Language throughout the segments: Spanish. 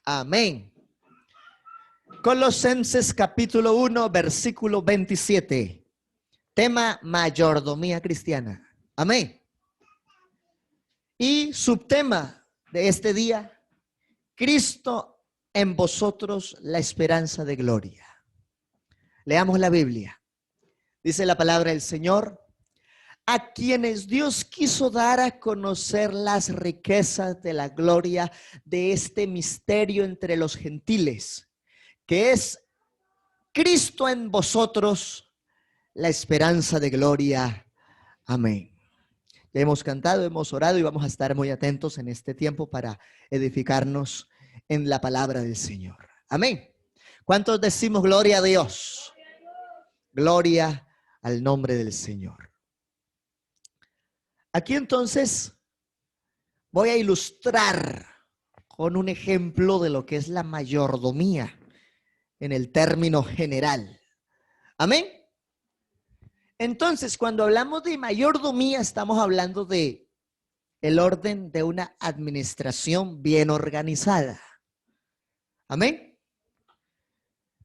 Amén. Colosenses capítulo 1, versículo 27. Tema mayordomía cristiana. Amén. Y subtema de este día, Cristo en vosotros, la esperanza de gloria. Leamos la Biblia. Dice la palabra del Señor: a quienes Dios quiso dar a conocer las riquezas de la gloria de este misterio entre los gentiles, que es Cristo en vosotros, la esperanza de gloria. Amén. Ya hemos cantado, hemos orado y vamos a estar muy atentos en este tiempo para edificarnos en la palabra del Señor. Amén. ¿Cuántos decimos gloria a Dios? Gloria al nombre del Señor. Aquí entonces voy a ilustrar con un ejemplo de lo que es la mayordomía en el término general. Amén. Entonces, cuando hablamos de mayordomía, estamos hablando de el orden de una administración bien organizada. Amén.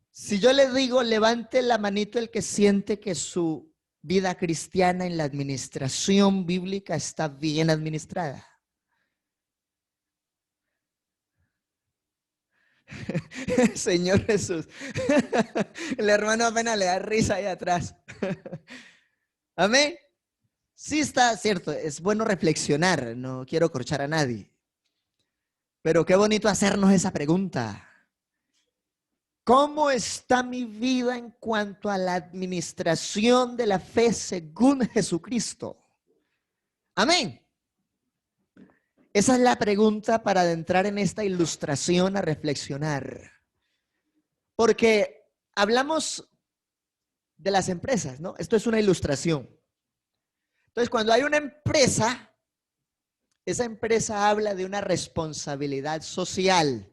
Si yo le digo, levante la manito el que siente que su vida cristiana en la administración bíblica está bien administrada. Señor Jesús. El hermano apenas le da risa ahí atrás. Amén. Sí está cierto, es bueno reflexionar, no quiero corchar a nadie. Pero qué bonito hacernos esa pregunta. ¿Cómo está mi vida en cuanto a la administración de la fe según Jesucristo? Amén. Esa es la pregunta para adentrar en esta ilustración a reflexionar. Porque hablamos de las empresas, ¿no? Esto es una ilustración. Entonces, cuando hay una empresa, esa empresa habla de una responsabilidad social.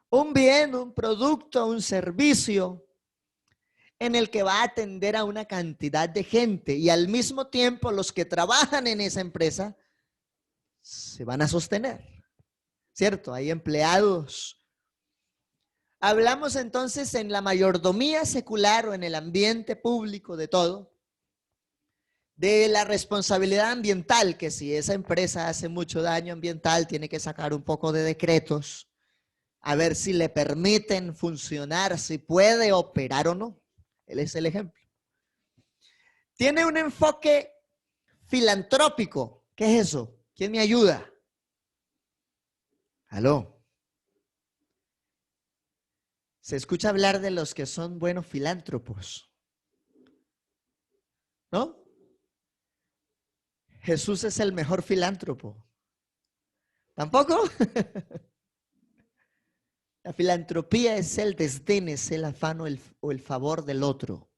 Un bien, un producto, un servicio en el que va a atender a una cantidad de gente y al mismo tiempo los que trabajan en esa empresa se van a sostener, ¿cierto? Hay empleados. Hablamos entonces en la mayordomía secular o en el ambiente público de todo, de la responsabilidad ambiental, que si esa empresa hace mucho daño ambiental, tiene que sacar un poco de decretos, a ver si le permiten funcionar, si puede operar o no. Él es el ejemplo. Tiene un enfoque filantrópico. ¿Qué es eso? ¿Quién me ayuda? ¿Aló? Se escucha hablar de los que son buenos filántropos, ¿no? Jesús es el mejor filántropo. ¿Tampoco? La filantropía es el desdén, es el afán o el favor del otro.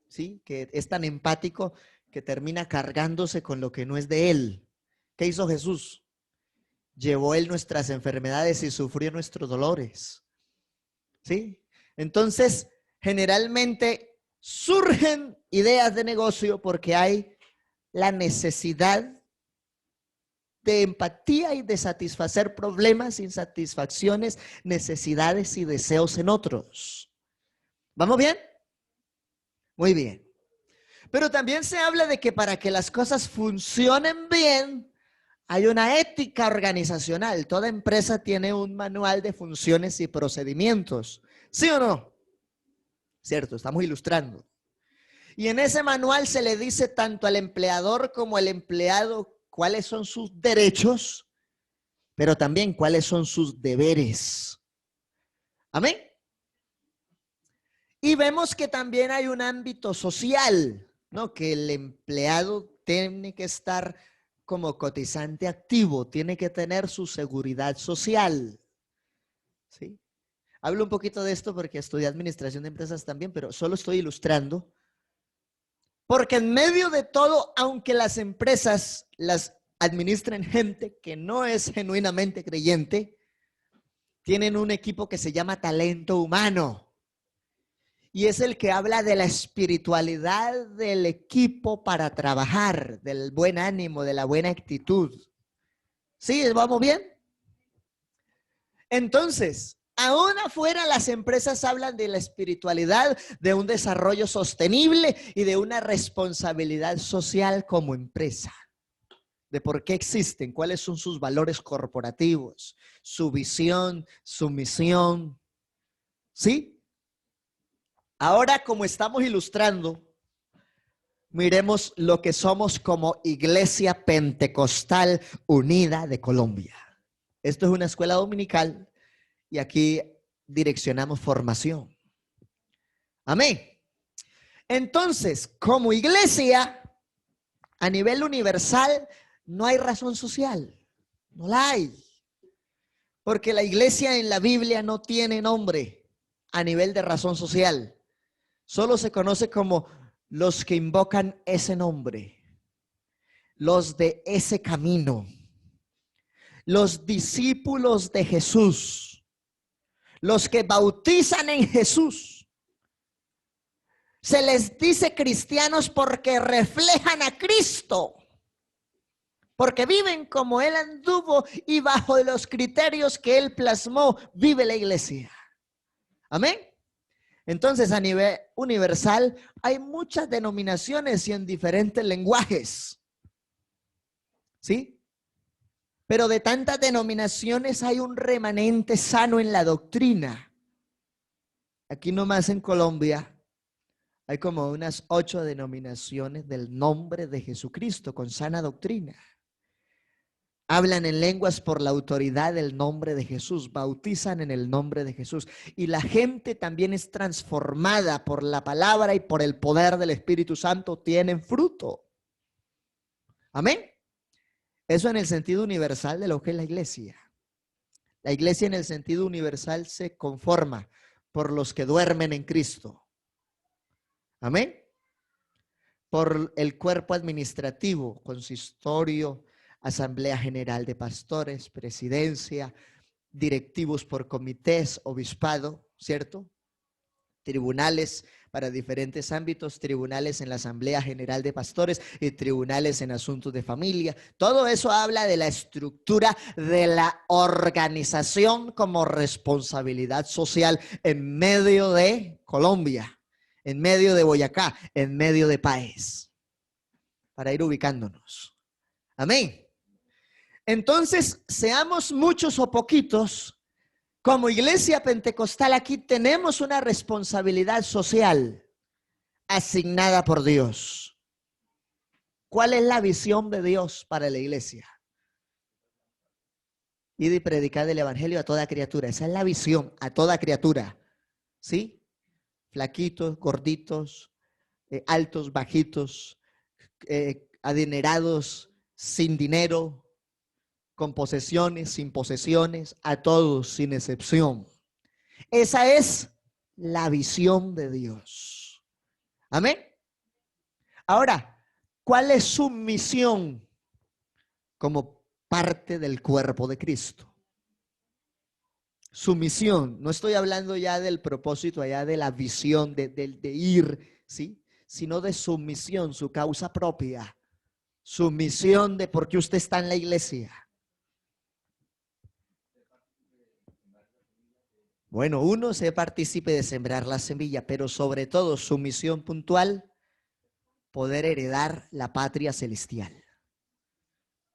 ¿Sí? Que es tan empático que termina cargándose con lo que no es de él. ¿Qué hizo Jesús? Llevó él nuestras enfermedades y sufrió nuestros dolores. ¿Sí? Entonces, generalmente surgen ideas de negocio porque hay la necesidad de empatía y de satisfacer problemas, insatisfacciones, necesidades y deseos en otros. ¿Vamos bien? Muy bien. Pero también se habla de que para que las cosas funcionen bien, hay una ética organizacional. Toda empresa tiene un manual de funciones y procedimientos. ¿Sí o no? Cierto, estamos ilustrando. Y en ese manual se le dice tanto al empleador como al empleado cuáles son sus derechos, pero también cuáles son sus deberes. Amén. Y vemos que también hay un ámbito social, ¿no? Que el empleado tiene que estar como cotizante activo, tiene que tener su seguridad social. ¿Sí? Hablo un poquito de esto porque estudié administración de empresas también, pero solo estoy ilustrando. Porque en medio de todo, aunque las empresas las administren gente que no es genuinamente creyente, tienen un equipo que se llama talento humano. Y es el que habla de la espiritualidad del equipo para trabajar, del buen ánimo, de la buena actitud. ¿Sí? ¿Vamos bien? Entonces, aún afuera las empresas hablan de la espiritualidad, de un desarrollo sostenible y de una responsabilidad social como empresa. De por qué existen, cuáles son sus valores corporativos, su visión, su misión. ¿Sí? Ahora, como estamos ilustrando, miremos lo que somos como Iglesia Pentecostal Unida de Colombia. Esto es una escuela dominical y aquí direccionamos formación. Amén. Entonces, como iglesia, a nivel universal, no hay razón social. No la hay. Porque la iglesia en la Biblia no tiene nombre a nivel de razón social. Solo se conoce como los que invocan ese nombre, los de ese camino, los discípulos de Jesús, los que bautizan en Jesús. Se les dice cristianos porque reflejan a Cristo, porque viven como Él anduvo y bajo los criterios que Él plasmó, vive la iglesia. Amén. Entonces, a nivel universal, hay muchas denominaciones y en diferentes lenguajes. ¿Sí? Pero de tantas denominaciones hay un remanente sano en la doctrina. Aquí nomás en Colombia hay como unas 8 denominaciones del nombre de Jesucristo con sana doctrina. Hablan en lenguas por la autoridad del nombre de Jesús, bautizan en el nombre de Jesús. Y la gente también es transformada por la palabra y por el poder del Espíritu Santo, tienen fruto. Amén. Eso en el sentido universal de lo que es la iglesia. La iglesia en el sentido universal se conforma por los que duermen en Cristo. Amén. Por el cuerpo administrativo, consistorio, asamblea general de pastores, presidencia, directivos por comités, obispado, ¿cierto? Tribunales para diferentes ámbitos, tribunales en la Asamblea General de Pastores y tribunales en asuntos de familia. Todo eso habla de la estructura de la organización como responsabilidad social en medio de Colombia, en medio de Boyacá, en medio de Páez, para ir ubicándonos. Amén. Entonces, seamos muchos o poquitos, como iglesia pentecostal aquí tenemos una responsabilidad social asignada por Dios. ¿Cuál es la visión de Dios para la iglesia? Ir y predicar el evangelio a toda criatura. Esa es la visión, a toda criatura. ¿Sí? Flaquitos, gorditos, altos, bajitos, adinerados, sin dinero, con posesiones, sin posesiones, a todos sin excepción. Esa es la visión de Dios. Amén. Ahora, ¿cuál es su misión como parte del cuerpo de Cristo? Su misión, no estoy hablando ya del propósito, allá de la visión, de ir, ¿sí? Sino de su misión, su causa propia, su misión de por qué usted está en la iglesia. Bueno, uno, se partícipe de sembrar la semilla, pero sobre todo su misión puntual, poder heredar la patria celestial.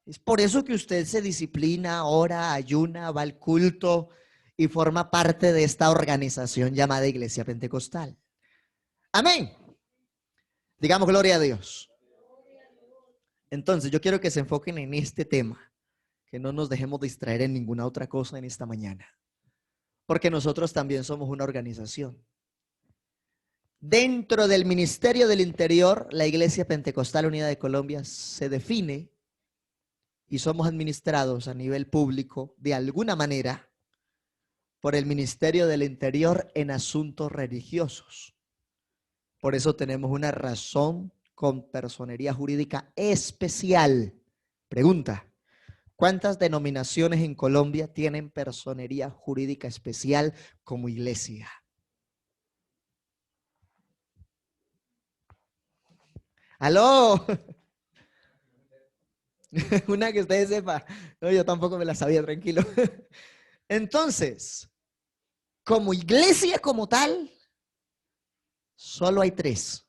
Es por eso que usted se disciplina, ora, ayuna, va al culto y forma parte de esta organización llamada Iglesia Pentecostal. Amén. Digamos gloria a Dios. Entonces, yo quiero que se enfoquen en este tema, que no nos dejemos distraer en ninguna otra cosa en esta mañana, porque nosotros también somos una organización. Dentro del Ministerio del Interior, la Iglesia Pentecostal Unida de Colombia se define y somos administrados a nivel público de alguna manera por el Ministerio del Interior en asuntos religiosos. Por eso tenemos una razón con personería jurídica especial. Pregunta: ¿cuántas denominaciones en Colombia tienen personería jurídica especial como iglesia? ¡Aló! Una que ustedes sepa. No, yo tampoco me la sabía, tranquilo. Entonces, como iglesia como tal, solo hay tres.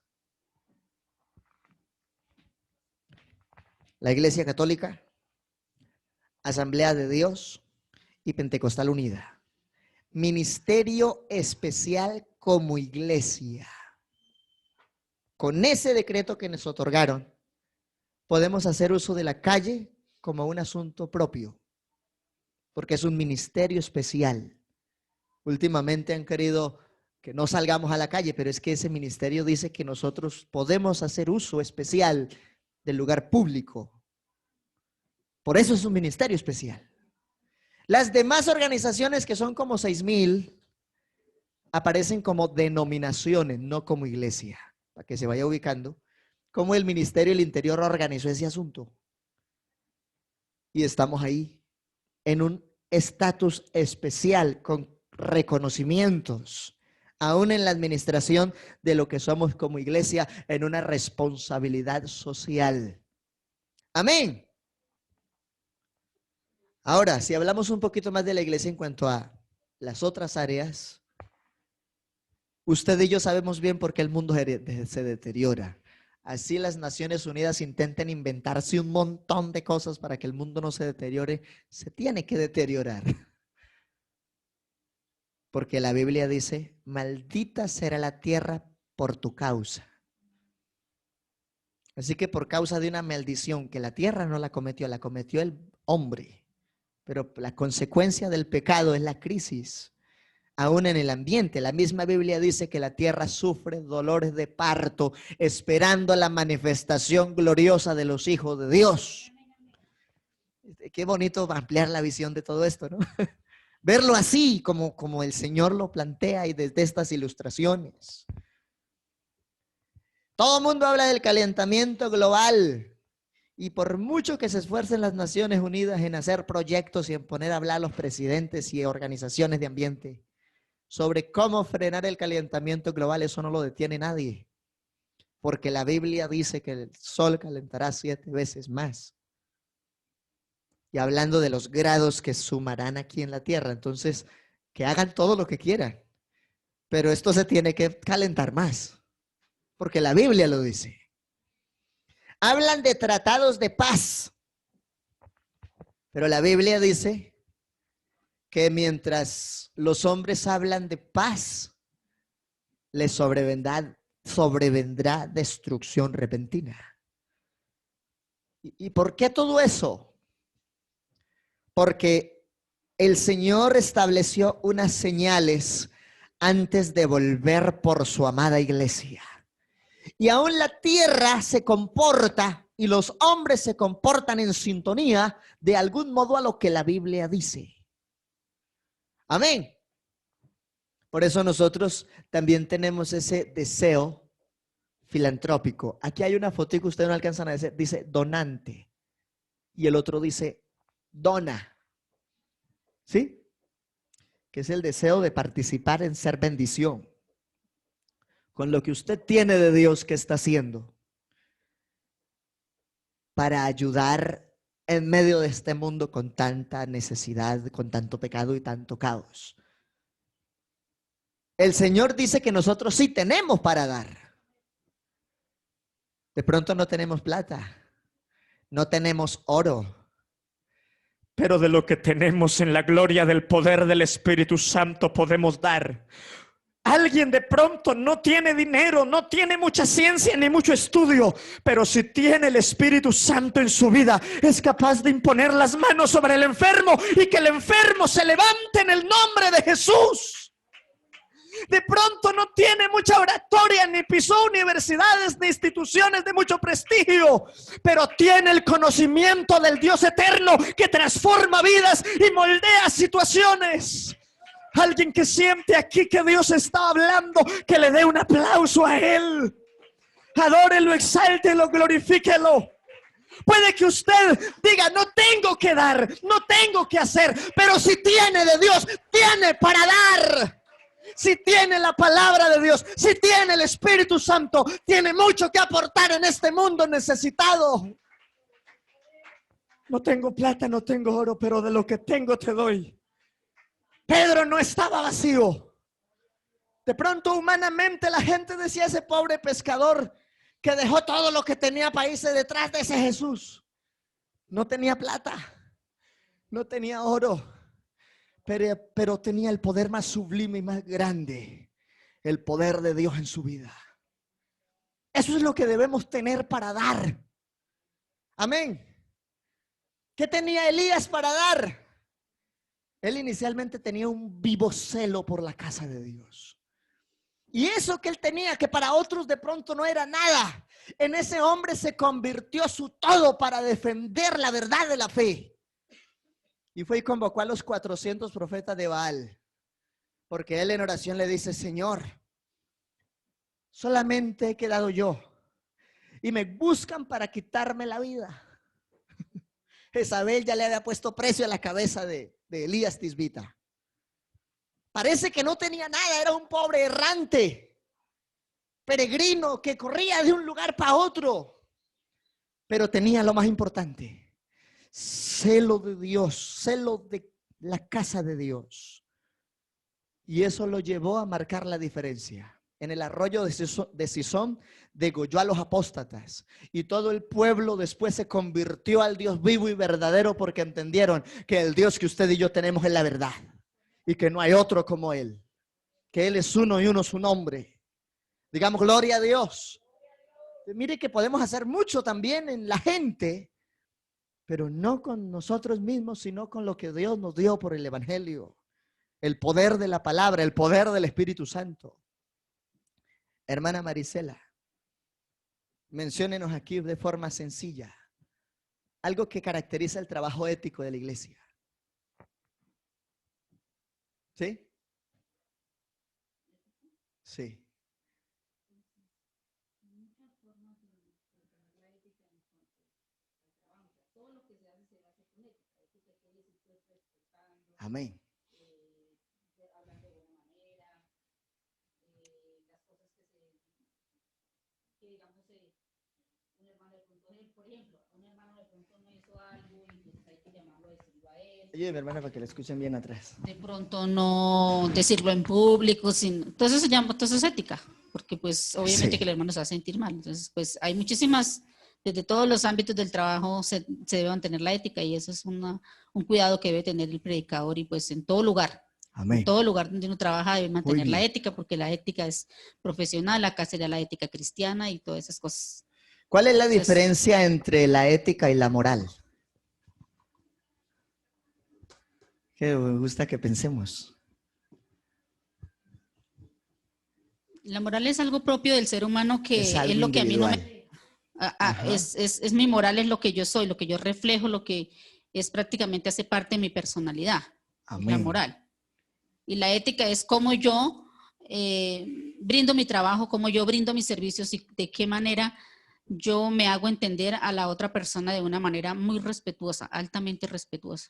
La Iglesia Católica, Asamblea de Dios y Pentecostal Unida. Ministerio especial como iglesia. Con ese decreto que nos otorgaron, podemos hacer uso de la calle como un asunto propio, porque es un ministerio especial. Últimamente han querido que no salgamos a la calle, pero es que ese ministerio dice que nosotros podemos hacer uso especial del lugar público. Por eso es un ministerio especial. Las demás organizaciones, que son como 6,000, aparecen como denominaciones, no como iglesia, para que se vaya ubicando, como el Ministerio del Interior organizó ese asunto. Y estamos ahí, en un estatus especial, con reconocimientos, aún en la administración de lo que somos como iglesia, en una responsabilidad social. Amén. Ahora, si hablamos un poquito más de la iglesia en cuanto a las otras áreas, usted y yo sabemos bien por qué el mundo se deteriora. Así las Naciones Unidas intenten inventarse un montón de cosas para que el mundo no se deteriore, se tiene que deteriorar. Porque la Biblia dice, maldita será la tierra por tu causa. Así que por causa de una maldición que la tierra no la cometió el hombre. Pero la consecuencia del pecado es la crisis. Aún en el ambiente, la misma Biblia dice que la tierra sufre dolores de parto, esperando la manifestación gloriosa de los hijos de Dios. Qué bonito ampliar la visión de todo esto, ¿no? Verlo así, como el Señor lo plantea y desde estas ilustraciones. Todo el mundo habla del calentamiento global. Y por mucho que se esfuercen las Naciones Unidas en hacer proyectos y en poner a hablar a los presidentes y organizaciones de ambiente sobre cómo frenar el calentamiento global, eso no lo detiene nadie. Porque la Biblia dice que el sol calentará 7 veces más. Y hablando de los grados que sumarán aquí en la tierra, entonces que hagan todo lo que quieran. Pero esto se tiene que calentar más. Porque la Biblia lo dice. Hablan de tratados de paz, pero la Biblia dice que mientras los hombres hablan de paz, les sobrevendrá destrucción repentina. ¿Y por qué todo eso? Porque el Señor estableció unas señales antes de volver por su amada iglesia. Y aún la tierra se comporta y los hombres se comportan en sintonía de algún modo a lo que la Biblia dice. Amén. Por eso nosotros también tenemos ese deseo filantrópico. Aquí hay una foto que ustedes no alcanzan a decir, dice donante. Y el otro dice dona. ¿Sí? Que es el deseo de participar en ser bendición. Con lo que usted tiene de Dios, ¿qué está haciendo? Para ayudar en medio de este mundo con tanta necesidad, con tanto pecado y tanto caos. El Señor dice que nosotros sí tenemos para dar. De pronto no tenemos plata, no tenemos oro. Pero de lo que tenemos en la gloria del poder del Espíritu Santo podemos dar. Alguien de pronto no tiene dinero, no tiene mucha ciencia ni mucho estudio, pero si tiene el Espíritu Santo en su vida, es capaz de imponer las manos sobre el enfermo y que el enfermo se levante en el nombre de Jesús. De pronto no tiene mucha oratoria, ni pisó universidades, ni instituciones de mucho prestigio, pero tiene el conocimiento del Dios eterno que transforma vidas y moldea situaciones. Alguien que siente aquí que Dios está hablando, que le dé un aplauso a Él. Adórelo, exáltelo, glorifíquelo. Puede que usted diga, no tengo que dar, no tengo que hacer, pero si tiene de Dios, tiene para dar. Si tiene la palabra de Dios, si tiene el Espíritu Santo, tiene mucho que aportar en este mundo necesitado. No tengo plata, no tengo oro, pero de lo que tengo te doy. Pedro no estaba vacío. De pronto, humanamente, la gente decía: ese pobre pescador que dejó todo lo que tenía para irse detrás de ese Jesús. No tenía plata, no tenía oro, pero tenía el poder más sublime y más grande, el poder de Dios en su vida. Eso es lo que debemos tener para dar. Amén. ¿Qué tenía Elías para dar? Él inicialmente tenía un vivo celo por la casa de Dios. Y eso que él tenía, que para otros de pronto no era nada, en ese hombre se convirtió su todo para defender la verdad de la fe. Y fue y convocó a los 400 profetas de Baal, porque él en oración le dice: Señor, solamente he quedado yo y me buscan para quitarme la vida. Jezabel ya le había puesto precio a la cabeza de Elías Tisbita. Parece que no tenía nada, era un pobre errante, peregrino que corría de un lugar para otro, pero tenía lo más importante: celo de Dios, celo de la casa de Dios. Y eso lo llevó a marcar la diferencia. En el arroyo de Sison degolló a los apóstatas, y todo el pueblo después se convirtió al Dios vivo y verdadero, porque entendieron que el Dios que usted y yo tenemos es la verdad y que no hay otro como Él, que Él es uno y uno su nombre. Digamos gloria a Dios. Mire que podemos hacer mucho también en la gente, pero no con nosotros mismos, sino con lo que Dios nos dio por el evangelio, el poder de la palabra, el poder del Espíritu Santo. Hermana Marisela, menciónenos aquí de forma sencilla algo que caracteriza el trabajo ético de la iglesia. ¿Sí? Sí. Amén. Oye, mi hermana, para que la escuchen bien atrás. De pronto no decirlo en público, entonces eso se llama, entonces es ética, porque pues obviamente Sí. que el hermano se va a sentir mal. Entonces pues hay muchísimas, desde todos los ámbitos del trabajo se debe mantener la ética, y eso es un cuidado que debe tener el predicador, y pues en todo lugar. Amén. En todo lugar donde uno trabaja debe mantener Muy la bien. ética, porque la ética es profesional, acá sería la ética cristiana y todas esas cosas. ¿Cuál es la Entonces, diferencia entre la ética y la moral? Que me gusta que pensemos. la moral es algo propio del ser humano, que Es es algo lo que a mí no individual. me... Es mi moral, es lo que yo soy, lo que yo reflejo, lo que es prácticamente hace parte de mi personalidad. Amén. La moral. Y la ética es cómo yo brindo mi trabajo, cómo yo brindo mis servicios, y de qué manera yo me hago entender a la otra persona de una manera muy respetuosa, altamente respetuosa.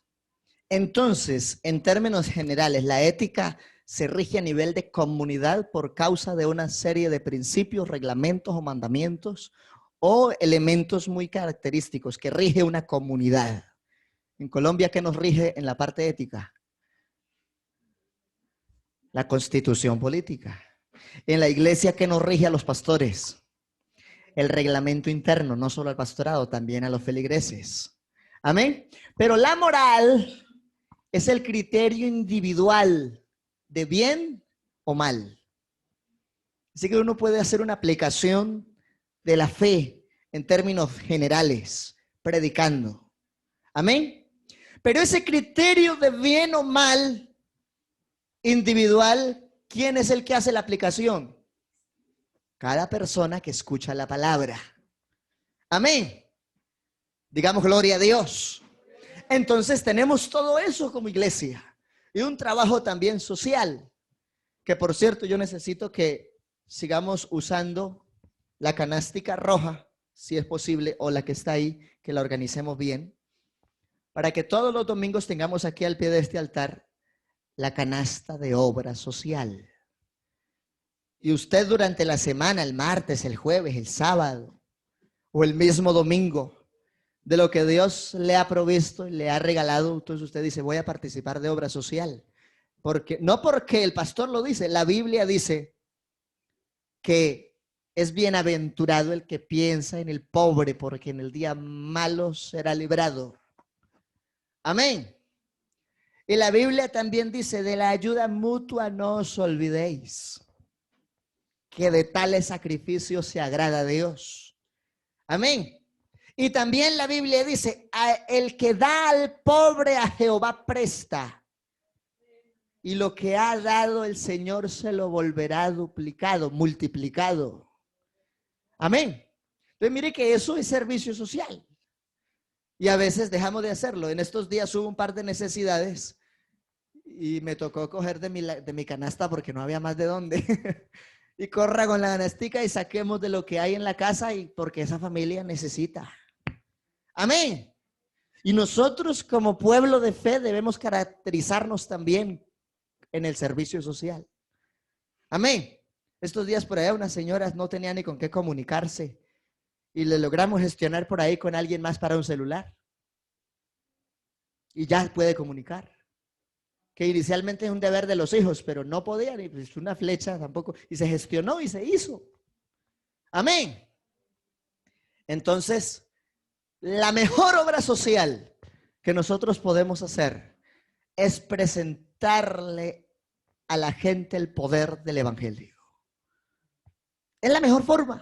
Entonces, en términos generales, la ética se rige a nivel de comunidad por causa de una serie de principios, reglamentos o mandamientos o elementos muy característicos que rige una comunidad. En Colombia, ¿qué nos rige en la parte ética? La constitución política. En la iglesia, ¿qué nos rige a los pastores? El reglamento interno, no solo al pastorado, también a los feligreses. Amén. Pero la moral es el criterio individual de bien o mal. Así que uno puede hacer una aplicación de la fe en términos generales, predicando. Amén. Pero ese criterio de bien o mal individual, ¿quién es el que hace la aplicación? Cada persona que escucha la palabra. Amén. Digamos gloria a Dios. Entonces tenemos todo eso como iglesia y un trabajo también social, que por cierto yo necesito que sigamos usando la canástica roja, si es posible, o la que está ahí, que la organicemos bien, para que todos los domingos tengamos aquí al pie de este altar la canasta de obra social. Y usted durante la semana, el martes, el jueves, el sábado o el mismo domingo, de lo que Dios le ha provisto y le ha regalado, entonces usted dice: voy a participar de obra social. No porque el pastor lo dice, la Biblia dice que es bienaventurado el que piensa en el pobre, porque en el día malo será librado. Amén. Y la Biblia también dice, de la ayuda mutua no os olvidéis, que de tales sacrificios se agrada a Dios. Amén. Y también la Biblia dice, el que da al pobre a Jehová presta, y lo que ha dado el Señor se lo volverá duplicado, multiplicado. Amén. Entonces mire que eso es servicio social. Y a veces dejamos de hacerlo. En estos días hubo un par de necesidades y me tocó coger de mi canasta porque no había más de dónde. Y corra con la canastica y saquemos de lo que hay en la casa, y porque esa familia necesita. Amén. Y nosotros como pueblo de fe debemos caracterizarnos también en el servicio social. Amén. Estos días por allá unas señoras no tenían ni con qué comunicarse y le logramos gestionar por ahí con alguien más para un celular. Y ya puede comunicar. Que inicialmente es un deber de los hijos, pero no podían, y pues una flecha tampoco. Y se gestionó y se hizo. Amén. Entonces, la mejor obra social que nosotros podemos hacer es presentarle a la gente el poder del evangelio. Es la mejor forma.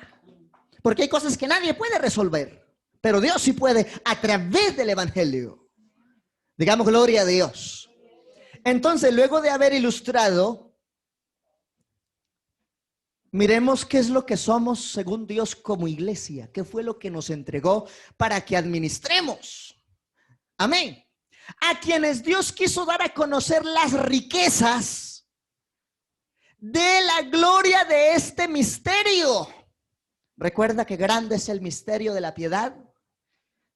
Porque hay cosas que nadie puede resolver, pero Dios sí puede a través del evangelio. Digamos gloria a Dios. Entonces, luego de haber ilustrado, miremos qué es lo que somos según Dios como iglesia. ¿Qué fue lo que nos entregó para que administremos? Amén. A quienes Dios quiso dar a conocer las riquezas de la gloria de este misterio. Recuerda que grande es el misterio de la piedad.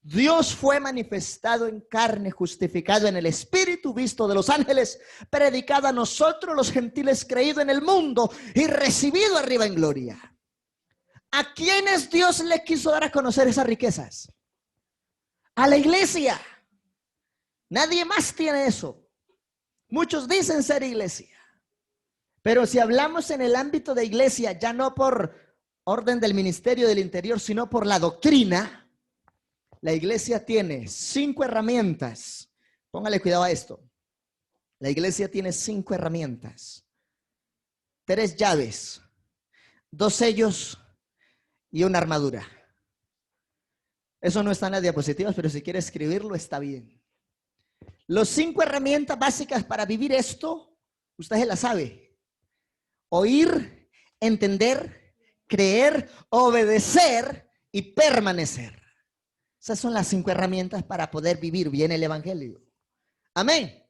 Dios fue manifestado en carne, justificado en el Espíritu, visto de los ángeles, predicado a nosotros los gentiles, creído en el mundo y recibido arriba en gloria. ¿A quiénes Dios le quiso dar a conocer esas riquezas? A la iglesia. Nadie más tiene eso. Muchos dicen ser iglesia, pero si hablamos en el ámbito de iglesia, ya no por orden del ministerio del interior, sino por la doctrina, la iglesia tiene 5 herramientas. Póngale cuidado a esto. La iglesia tiene 5 herramientas, 3 llaves, 2 sellos y una armadura. Eso no está en las diapositivas, pero si quiere escribirlo está bien. Los 5 herramientas básicas para vivir esto, usted se las sabe. Oír, entender, creer, obedecer y permanecer. Esas son las 5 herramientas para poder vivir bien el evangelio. Amén.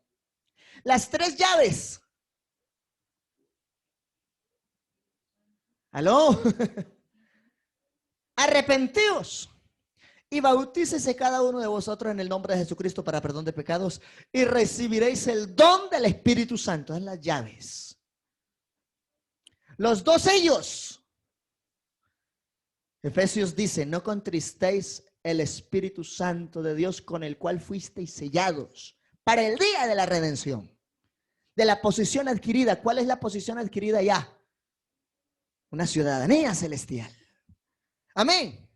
Las 3 llaves. ¿Aló? Arrepentíos y bautícese cada uno de vosotros en el nombre de Jesucristo para perdón de pecados, y recibiréis el don del Espíritu Santo. En las llaves. Los 2 sellos. Efesios dice: no contristéis el Espíritu Santo de Dios, con el cual fuisteis sellados para el día de la redención. De la posición adquirida. ¿Cuál es la posición adquirida ya? Una ciudadanía celestial. Amén.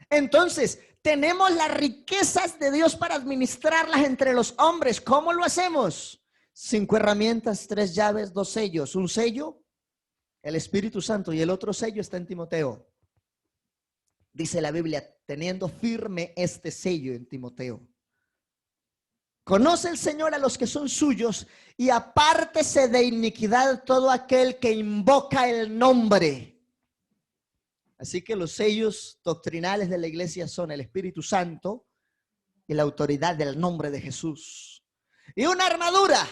Entonces, tenemos las riquezas de Dios para administrarlas entre los hombres. ¿Cómo lo hacemos? 5 herramientas, 3 llaves, 2 sellos. Un sello, el Espíritu Santo, y el otro sello está en Timoteo. Dice la Biblia: teniendo firme este sello en Timoteo. Conoce el Señor a los que son suyos, y apártese de iniquidad todo aquel que invoca el nombre. Así que los sellos doctrinales de la iglesia son el Espíritu Santo y la autoridad del nombre de Jesús. Y una armadura.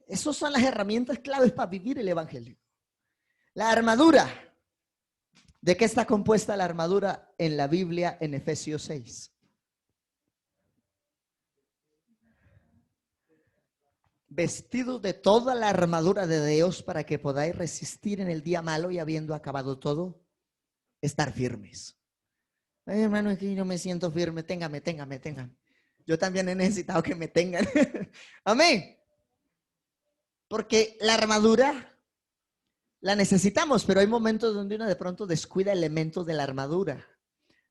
Esas son las herramientas claves para vivir el evangelio. La armadura. ¿De qué está compuesta la armadura en la Biblia en Efesios 6? Vestidos de toda la armadura de Dios para que podáis resistir en el día malo, y habiendo acabado todo, estar firmes. Ay, hermano, es que yo no me siento firme. Téngame. Yo también he necesitado que me tengan. Amén. Porque la armadura la necesitamos, pero hay momentos donde uno de pronto descuida elementos de la armadura.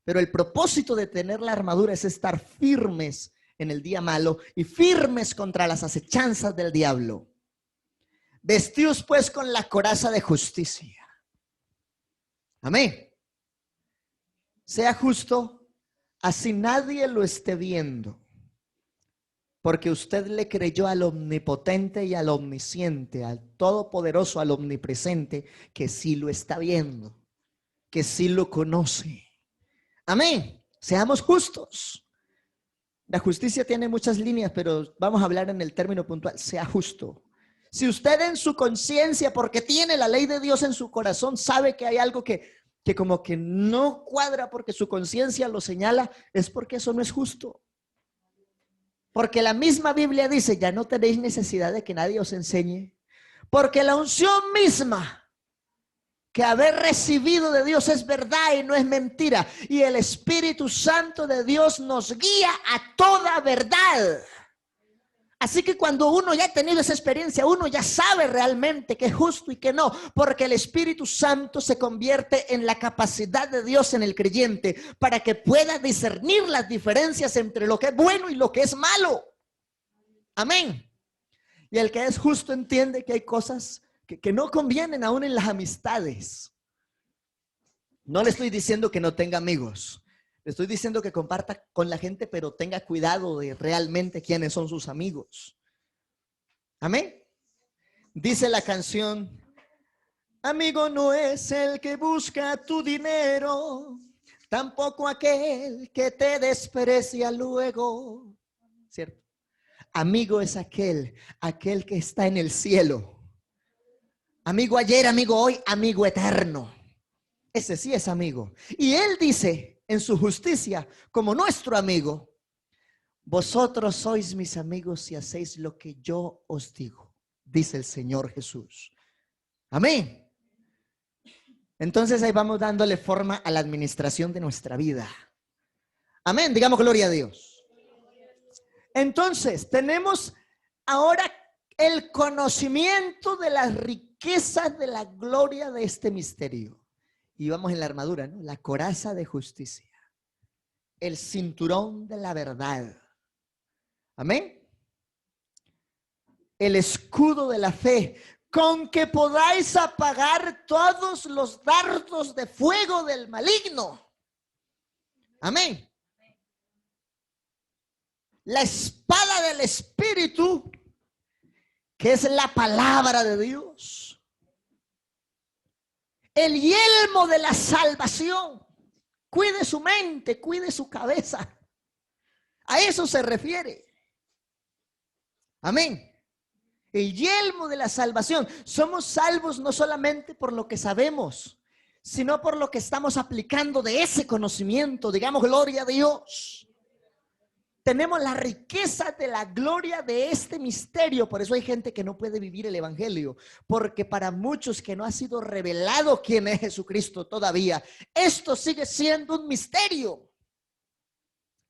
Pero el propósito de tener la armadura es estar firmes en el día malo y firmes contra las acechanzas del diablo. Vestidos pues con la coraza de justicia. Amén. Sea justo, así nadie lo esté viendo. Porque usted le creyó al omnipotente y al omnisciente, al todopoderoso, al omnipresente, que sí lo está viendo, que sí lo conoce. Amén. Seamos justos. La justicia tiene muchas líneas, pero vamos a hablar en el término puntual. Sea justo. Si usted en su conciencia, porque tiene la ley de Dios en su corazón, sabe que hay algo que como que no cuadra porque su conciencia lo señala, es porque eso no es justo. Porque la misma Biblia dice, ya no tenéis necesidad de que nadie os enseñe. Porque la unción misma que haber recibido de Dios es verdad y no es mentira. Y el Espíritu Santo de Dios nos guía a toda verdad. Así que cuando uno ya ha tenido esa experiencia, uno ya sabe realmente que es justo y que no, porque el Espíritu Santo se convierte en la capacidad de Dios en el creyente para que pueda discernir las diferencias entre lo que es bueno y lo que es malo. Amén. Y el que es justo entiende que hay cosas que no convienen aún en las amistades. No le estoy diciendo que no tenga amigos. Le estoy diciendo que comparta con la gente, pero tenga cuidado de realmente quiénes son sus amigos. Amén. Dice la canción, amigo no es el que busca tu dinero, tampoco aquel que te desprecia luego. ¿Cierto? Amigo es aquel que está en el cielo. Amigo ayer, amigo hoy, amigo eterno. Ese sí es amigo. Y él dice en su justicia, como nuestro amigo, vosotros sois mis amigos si hacéis lo que yo os digo, dice el Señor Jesús. Amén. Entonces ahí vamos dándole forma a la administración de nuestra vida. Amén, digamos gloria a Dios. Entonces tenemos ahora el conocimiento de las riquezas de la gloria de este misterio. Y vamos en la armadura, ¿no? La coraza de justicia, el cinturón de la verdad. Amén. El escudo de la fe, con que podáis apagar todos los dardos de fuego del maligno. Amén. La espada del Espíritu, que es la palabra de Dios. El yelmo de la salvación. Cuide su mente, cuide su cabeza. A eso se refiere. Amén. El yelmo de la salvación. Somos salvos no solamente por lo que sabemos, sino por lo que estamos aplicando de ese conocimiento. Digamos gloria a Dios. Tenemos la riqueza de la gloria de este misterio. Por eso hay gente que no puede vivir el evangelio, porque para muchos que no ha sido revelado quién es Jesucristo todavía, esto sigue siendo un misterio.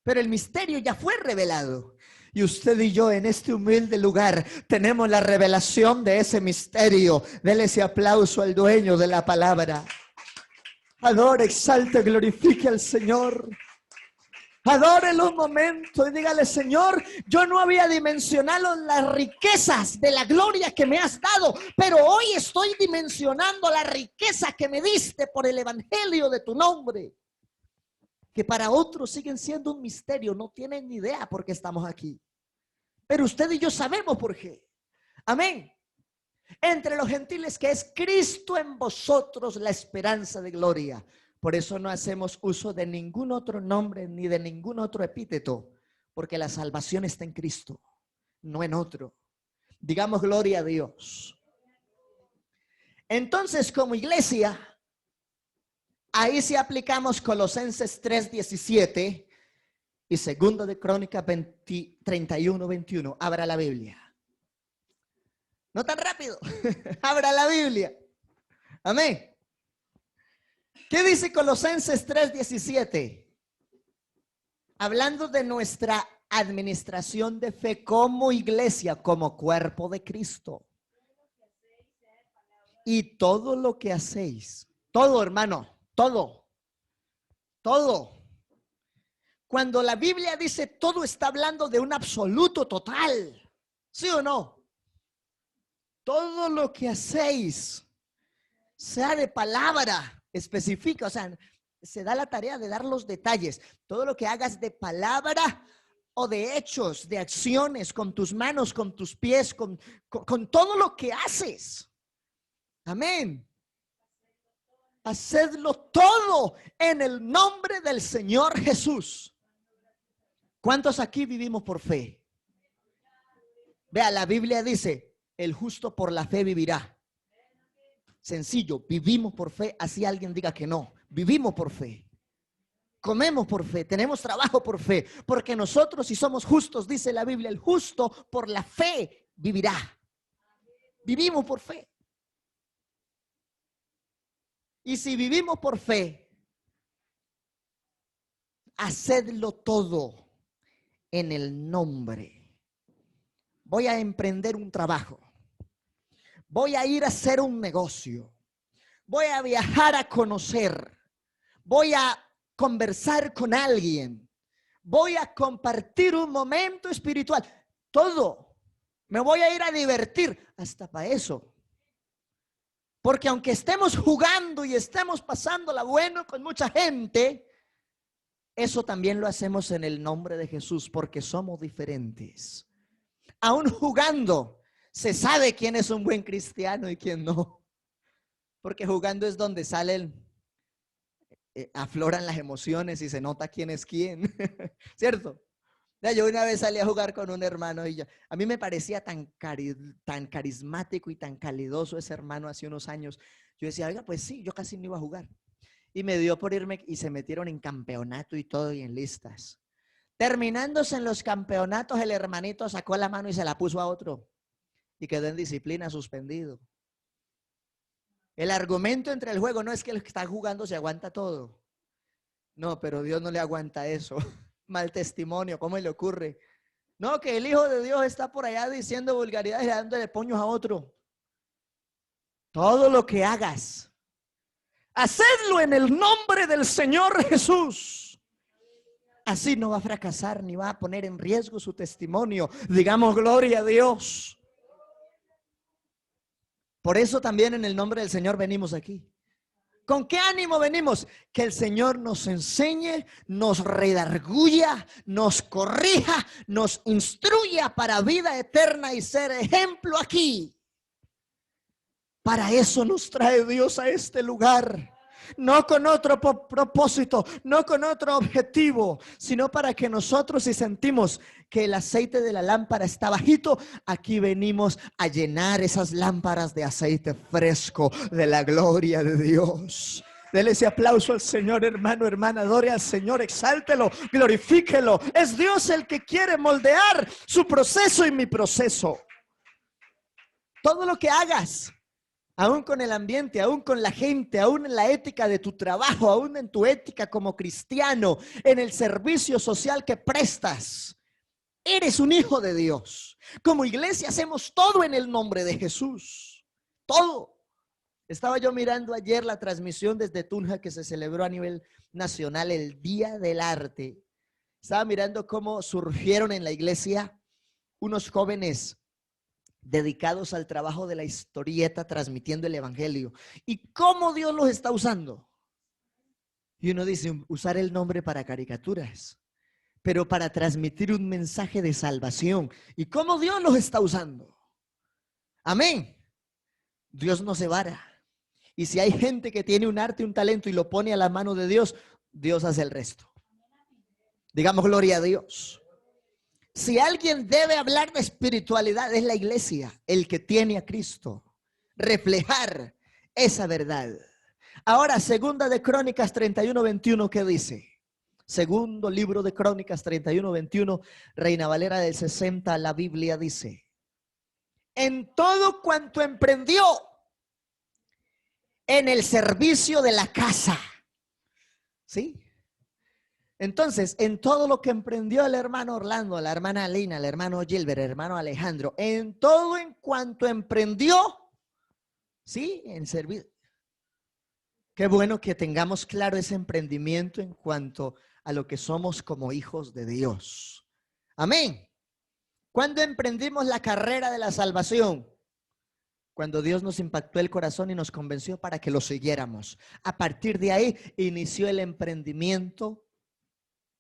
Pero el misterio ya fue revelado. Y usted y yo en este humilde lugar tenemos la revelación de ese misterio. Dele ese aplauso al dueño de la palabra. Adore, exalte, glorifique al Señor. Adórelo un momento y dígale, Señor, yo no había dimensionado las riquezas de la gloria que me has dado, pero hoy estoy dimensionando la riqueza que me diste por el evangelio de tu nombre, que para otros siguen siendo un misterio, no tienen ni idea por qué estamos aquí, pero usted y yo sabemos por qué. Amén. Entre los gentiles, que es Cristo en vosotros, la esperanza de gloria. Por eso no hacemos uso de ningún otro nombre ni de ningún otro epíteto, porque la salvación está en Cristo, no en otro. Digamos gloria a Dios. Entonces, como iglesia, ahí sí aplicamos Colosenses 3:17 y 2 de Crónicas 31:21. Abra la Biblia. No tan rápido. Abra la Biblia. Amén. ¿Qué dice Colosenses 3:17? Hablando de nuestra administración de fe como iglesia, como cuerpo de Cristo. Y todo lo que hacéis, todo hermano, todo. Cuando la Biblia dice todo, está hablando de un absoluto total. ¿Sí o no? Todo lo que hacéis, sea de palabra, especifica, o sea, se da la tarea de dar los detalles. Todo lo que hagas de palabra o de hechos, de acciones, con tus manos, con tus pies, con todo lo que haces. Amén. Hacedlo todo en el nombre del Señor Jesús. ¿Cuántos aquí vivimos por fe? Vea, la Biblia dice, el justo por la fe vivirá. Sencillo, vivimos por fe, así alguien diga que no. Vivimos por fe. Comemos por fe, tenemos trabajo por fe, porque nosotros si somos justos, dice la Biblia, el justo por la fe vivirá. Vivimos por fe. Y si vivimos por fe, hacedlo todo en el nombre. Voy a emprender un trabajo. Voy a ir a hacer un negocio. Voy a viajar a conocer. Voy a conversar con alguien. Voy a compartir un momento espiritual. Todo. Me voy a ir a divertir. Hasta para eso. Porque aunque estemos jugando y estemos pasándola bueno con mucha gente, eso también lo hacemos en el nombre de Jesús porque somos diferentes. Aún jugando, se sabe quién es un buen cristiano y quién no. Porque jugando es donde salen, afloran las emociones y se nota quién es quién. ¿Cierto? Yo una vez salí a jugar con un hermano y a mí me parecía tan carismático y tan calidoso ese hermano hace unos años. Yo decía, oiga, pues sí, yo casi no iba a jugar. Y me dio por irme y se metieron en campeonato y todo y en listas. Terminándose en los campeonatos, el hermanito sacó la mano y se la puso a otro. Y quedó en disciplina, suspendido. El argumento entre el juego no es que el que está jugando se aguanta todo. No, pero Dios no le aguanta eso. Mal testimonio, ¿cómo le ocurre? No, que el Hijo de Dios está por allá diciendo vulgaridades y dándole puños a otro. Todo lo que hagas, hacedlo en el nombre del Señor Jesús. Así no va a fracasar ni va a poner en riesgo su testimonio. Digamos gloria a Dios. Por eso también en el nombre del Señor venimos aquí. ¿Con qué ánimo venimos? Que el Señor nos enseñe, nos redarguya, nos corrija, nos instruya para vida eterna y ser ejemplo aquí. Para eso nos trae Dios a este lugar. No con otro propósito, no con otro objetivo, sino para que nosotros, si sentimos que el aceite de la lámpara está bajito, aquí venimos a llenar esas lámparas de aceite fresco de la gloria de Dios. Dele ese aplauso al Señor, hermano, hermana, adore al Señor, exáltelo, glorifíquelo. Es Dios el que quiere moldear su proceso y mi proceso. Todo lo que hagas, aún con el ambiente, aún con la gente, aún en la ética de tu trabajo, aún en tu ética como cristiano, en el servicio social que prestas, eres un hijo de Dios. Como iglesia hacemos todo en el nombre de Jesús. Todo. Estaba yo mirando ayer la transmisión desde Tunja que se celebró a nivel nacional el Día del Arte. Estaba mirando cómo surgieron en la iglesia unos jóvenes dedicados al trabajo de la historieta, transmitiendo el evangelio. ¿Y cómo Dios los está usando? Y uno dice, usar el nombre para caricaturas, pero para transmitir un mensaje de salvación. ¿Y cómo Dios los está usando? Amén. Dios no se vara. Y si hay gente que tiene un arte, un talento y lo pone a la mano de Dios, Dios hace el resto. Digamos gloria a Dios. Si alguien debe hablar de espiritualidad, es la iglesia, el que tiene a Cristo. Reflejar esa verdad. Ahora, segunda de Crónicas 31:21, ¿qué dice? Segundo libro de Crónicas 31:21, Reina Valera del 60, la Biblia dice: en todo cuanto emprendió en el servicio de la casa. ¿Sí? Entonces, en todo lo que emprendió el hermano Orlando, la hermana Alina, el hermano Gilbert, el hermano Alejandro, en todo en cuanto emprendió, Sí, en servicio. Qué bueno que tengamos claro ese emprendimiento en cuanto a lo que somos como hijos de Dios. Amén. ¿Cuándo emprendimos la carrera de la salvación? Cuando Dios nos impactó el corazón y nos convenció para que lo siguiéramos. A partir de ahí inició el emprendimiento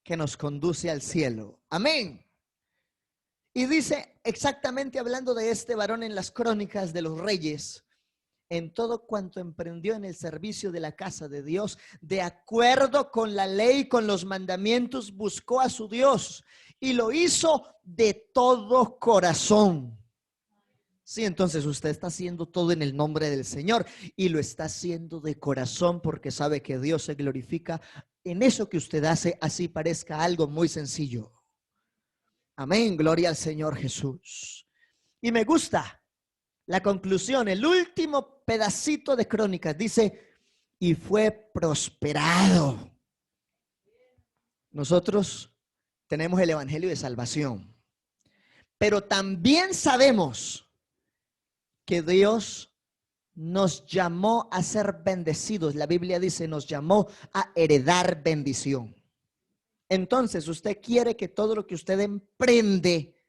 que nos conduce al cielo. Amén. Y dice exactamente hablando de este varón en las crónicas de los reyes, en todo cuanto emprendió en el servicio de la casa de Dios, de acuerdo con la ley, con los mandamientos, buscó a su Dios y lo hizo de todo corazón. Sí, entonces usted está haciendo todo en el nombre del Señor y lo está haciendo de corazón porque sabe que Dios se glorifica en eso que usted hace, así parezca algo muy sencillo. Amén, gloria al Señor Jesús. Y me gusta la conclusión, el último pedacito de Crónicas, dice, y fue prosperado. Nosotros tenemos el evangelio de salvación, pero también sabemos que Dios nos llamó a ser bendecidos. La Biblia dice, nos llamó a heredar bendición. Entonces, ¿usted quiere que todo lo que usted emprende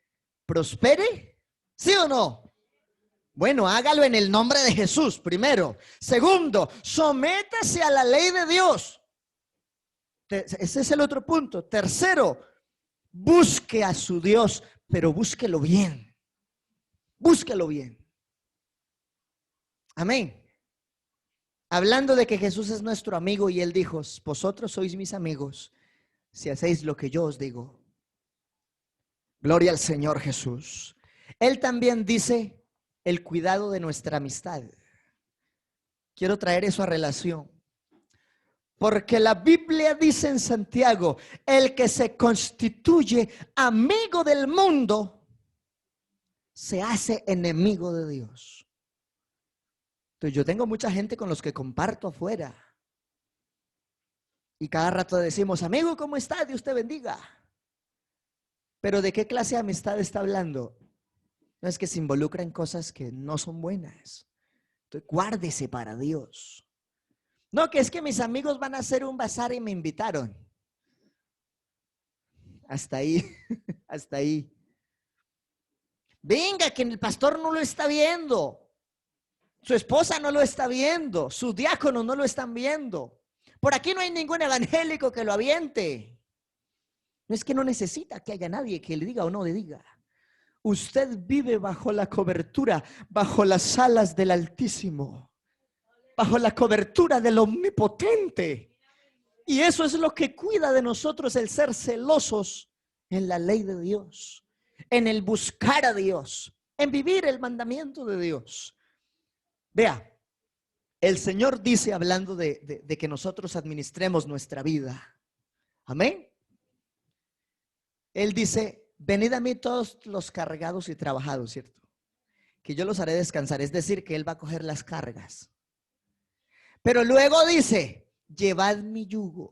prospere? ¿Sí o no? Bueno, hágalo en el nombre de Jesús, primero. Segundo, sométase a la ley de Dios. Ese es el otro punto. Tercero, busque a su Dios, pero búsquelo bien. Búsquelo bien. Amén. Hablando de que Jesús es nuestro amigo y él dijo, vosotros sois mis amigos si hacéis lo que yo os digo. Gloria al Señor Jesús. Él también dice el cuidado de nuestra amistad. Quiero traer eso a relación. Porque la Biblia dice en Santiago, el que se constituye amigo del mundo se hace enemigo de Dios. Entonces yo tengo mucha gente con los que comparto afuera. Y cada rato decimos, amigo, ¿cómo está? Dios te bendiga. Pero ¿de qué clase de amistad está hablando? No, es que se involucra en cosas que no son buenas. Entonces guárdese para Dios. No, que es que mis amigos van a hacer un bazar y me invitaron. Hasta ahí, hasta ahí. Venga, que el pastor no lo está viendo. Su esposa no lo está viendo. Sus diáconos no lo están viendo. Por aquí no hay ningún evangélico que lo aviente. No es que no necesita que haya nadie que le diga o no le diga. Usted vive bajo la cobertura, bajo las alas del Altísimo, bajo la cobertura del Omnipotente. Y eso es lo que cuida de nosotros, el ser celosos en la ley de Dios, en el buscar a Dios, en vivir el mandamiento de Dios. Vea, el Señor dice, hablando de que nosotros administremos nuestra vida. Amén. Él dice, venid a mí todos los cargados y trabajados, ¿cierto? Que yo los haré descansar. Es decir, que Él va a coger las cargas. Pero luego dice, llevad mi yugo.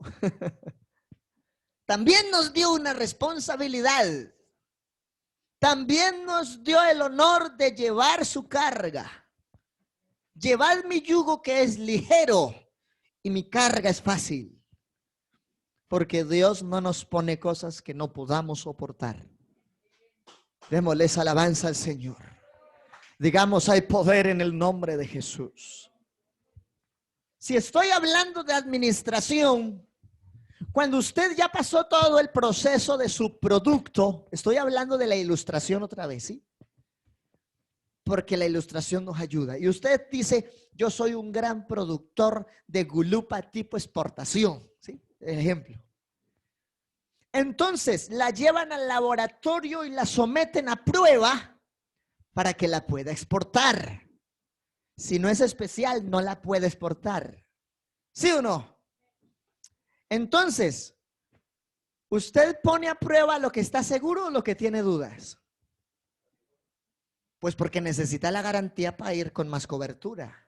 También nos dio una responsabilidad. También nos dio el honor de llevar su carga. Llevad mi yugo que es ligero y mi carga es fácil. Porque Dios no nos pone cosas que no podamos soportar. Démosles alabanza al Señor. Digamos, hay poder en el nombre de Jesús. Si estoy hablando de administración, cuando usted ya pasó todo el proceso de su producto, estoy hablando de la ilustración otra vez, ¿sí? Porque la ilustración nos ayuda. Y usted dice, yo soy un gran productor de gulupa tipo exportación, ¿sí? Ejemplo. Entonces la llevan al laboratorio y la someten a prueba para que la pueda exportar. Si no es especial, no la puede exportar. ¿Sí o no? Entonces, ¿usted pone a prueba lo que está seguro o lo que tiene dudas? Pues porque necesita la garantía para ir con más cobertura,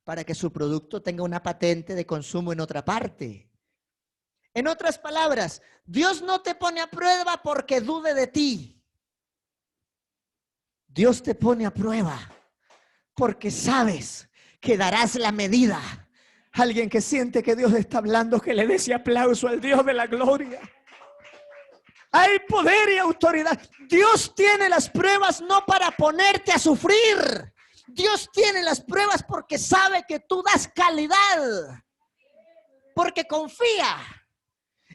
para que su producto tenga una patente de consumo en otra parte. En otras palabras, Dios no te pone a prueba porque dude de ti. Dios te pone a prueba porque sabes que darás la medida. Alguien que siente que Dios está hablando, que le dé ese aplauso al Dios de la gloria. Hay poder y autoridad. Dios tiene las pruebas no para ponerte a sufrir. Dios tiene las pruebas porque sabe que tú das calidad. Porque confía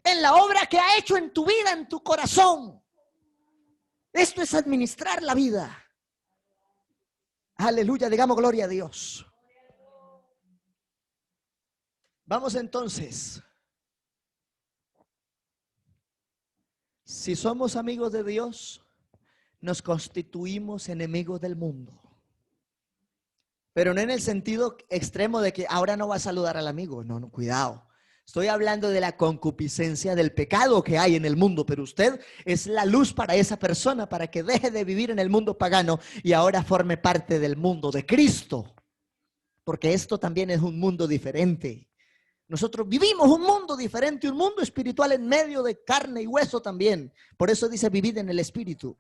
en la obra que ha hecho en tu vida, en tu corazón. Esto es administrar la vida. Aleluya, digamos gloria a Dios. Vamos entonces. Si somos amigos de Dios, nos constituimos enemigos del mundo. Pero no en el sentido extremo de que ahora no va a saludar al amigo. No, no, cuidado. Estoy hablando de la concupiscencia del pecado que hay en el mundo, pero usted es la luz para esa persona, para que deje de vivir en el mundo pagano y ahora forme parte del mundo de Cristo. Porque esto también es un mundo diferente. Nosotros vivimos un mundo diferente, un mundo espiritual en medio de carne y hueso también. Por eso dice vivid en el espíritu.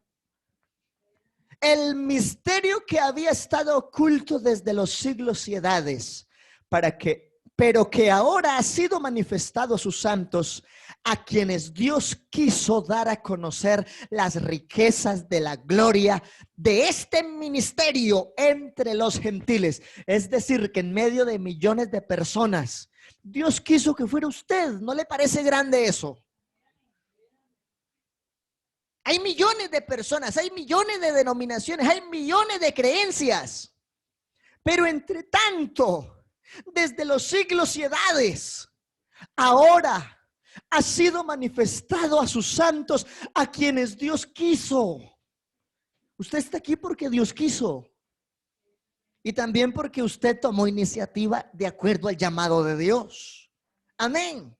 El misterio que había estado oculto desde los siglos y edades, pero que ahora ha sido manifestado a sus santos, a quienes Dios quiso dar a conocer las riquezas de la gloria de este ministerio entre los gentiles. Es decir, que en medio de millones de personas, Dios quiso que fuera usted. ¿No le parece grande eso? Hay millones de personas, hay millones de denominaciones, hay millones de creencias. Pero entre tanto, desde los siglos y edades, ahora ha sido manifestado a sus santos, a quienes Dios quiso. Usted está aquí porque Dios quiso. Y también porque usted tomó iniciativa de acuerdo al llamado de Dios. Amén.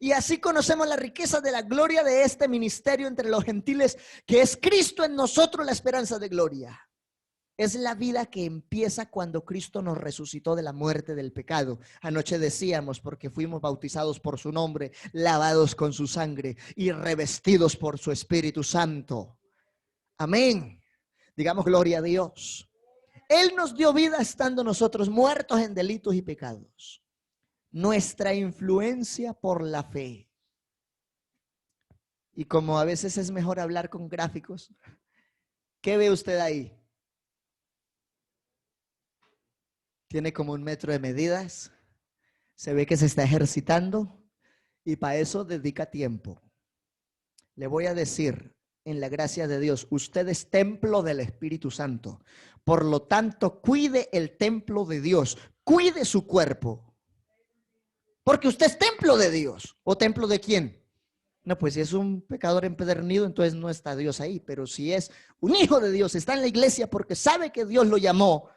Y así conocemos la riqueza de la gloria de este ministerio entre los gentiles, que es Cristo en nosotros, la esperanza de gloria. Es la vida que empieza cuando Cristo nos resucitó de la muerte del pecado. Anoche decíamos, porque fuimos bautizados por su nombre, lavados con su sangre y revestidos por su Espíritu Santo. Amén. Digamos gloria a Dios. Él nos dio vida estando nosotros muertos en delitos y pecados. Nuestra influencia por la fe. Y como a veces es mejor hablar con gráficos, ¿qué ve usted ahí? Tiene como 1 metro de medidas. Se ve que se está ejercitando y para eso dedica tiempo. Le voy a decir, en la gracia de Dios, usted es templo del Espíritu Santo. Por lo tanto, cuide el templo de Dios. Cuide su cuerpo. Porque usted es templo de Dios. ¿O templo de quién? No, pues si es un pecador empedernido, entonces no está Dios ahí. Pero si es un hijo de Dios, está en la iglesia porque sabe que Dios lo llamó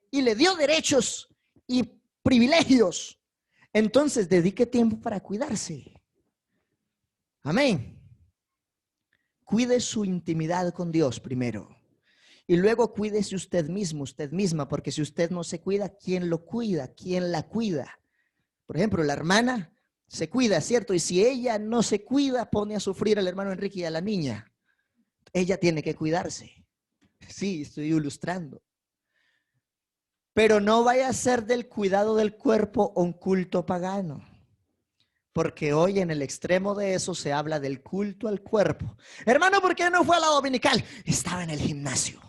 y le dio derechos y privilegios, entonces dedique tiempo para cuidarse. Amén. Cuide su intimidad con Dios primero. Y luego cuídese usted mismo, usted misma, porque si usted no se cuida, ¿quién lo cuida? ¿Quién la cuida? Por ejemplo, la hermana se cuida, ¿cierto? Y si ella no se cuida, pone a sufrir al hermano Enrique y a la niña. Ella tiene que cuidarse. Sí, estoy ilustrando. Pero no vaya a ser del cuidado del cuerpo un culto pagano. Porque hoy en el extremo de eso se habla del culto al cuerpo. Hermano, ¿por qué no fue a la dominical? Estaba en el gimnasio.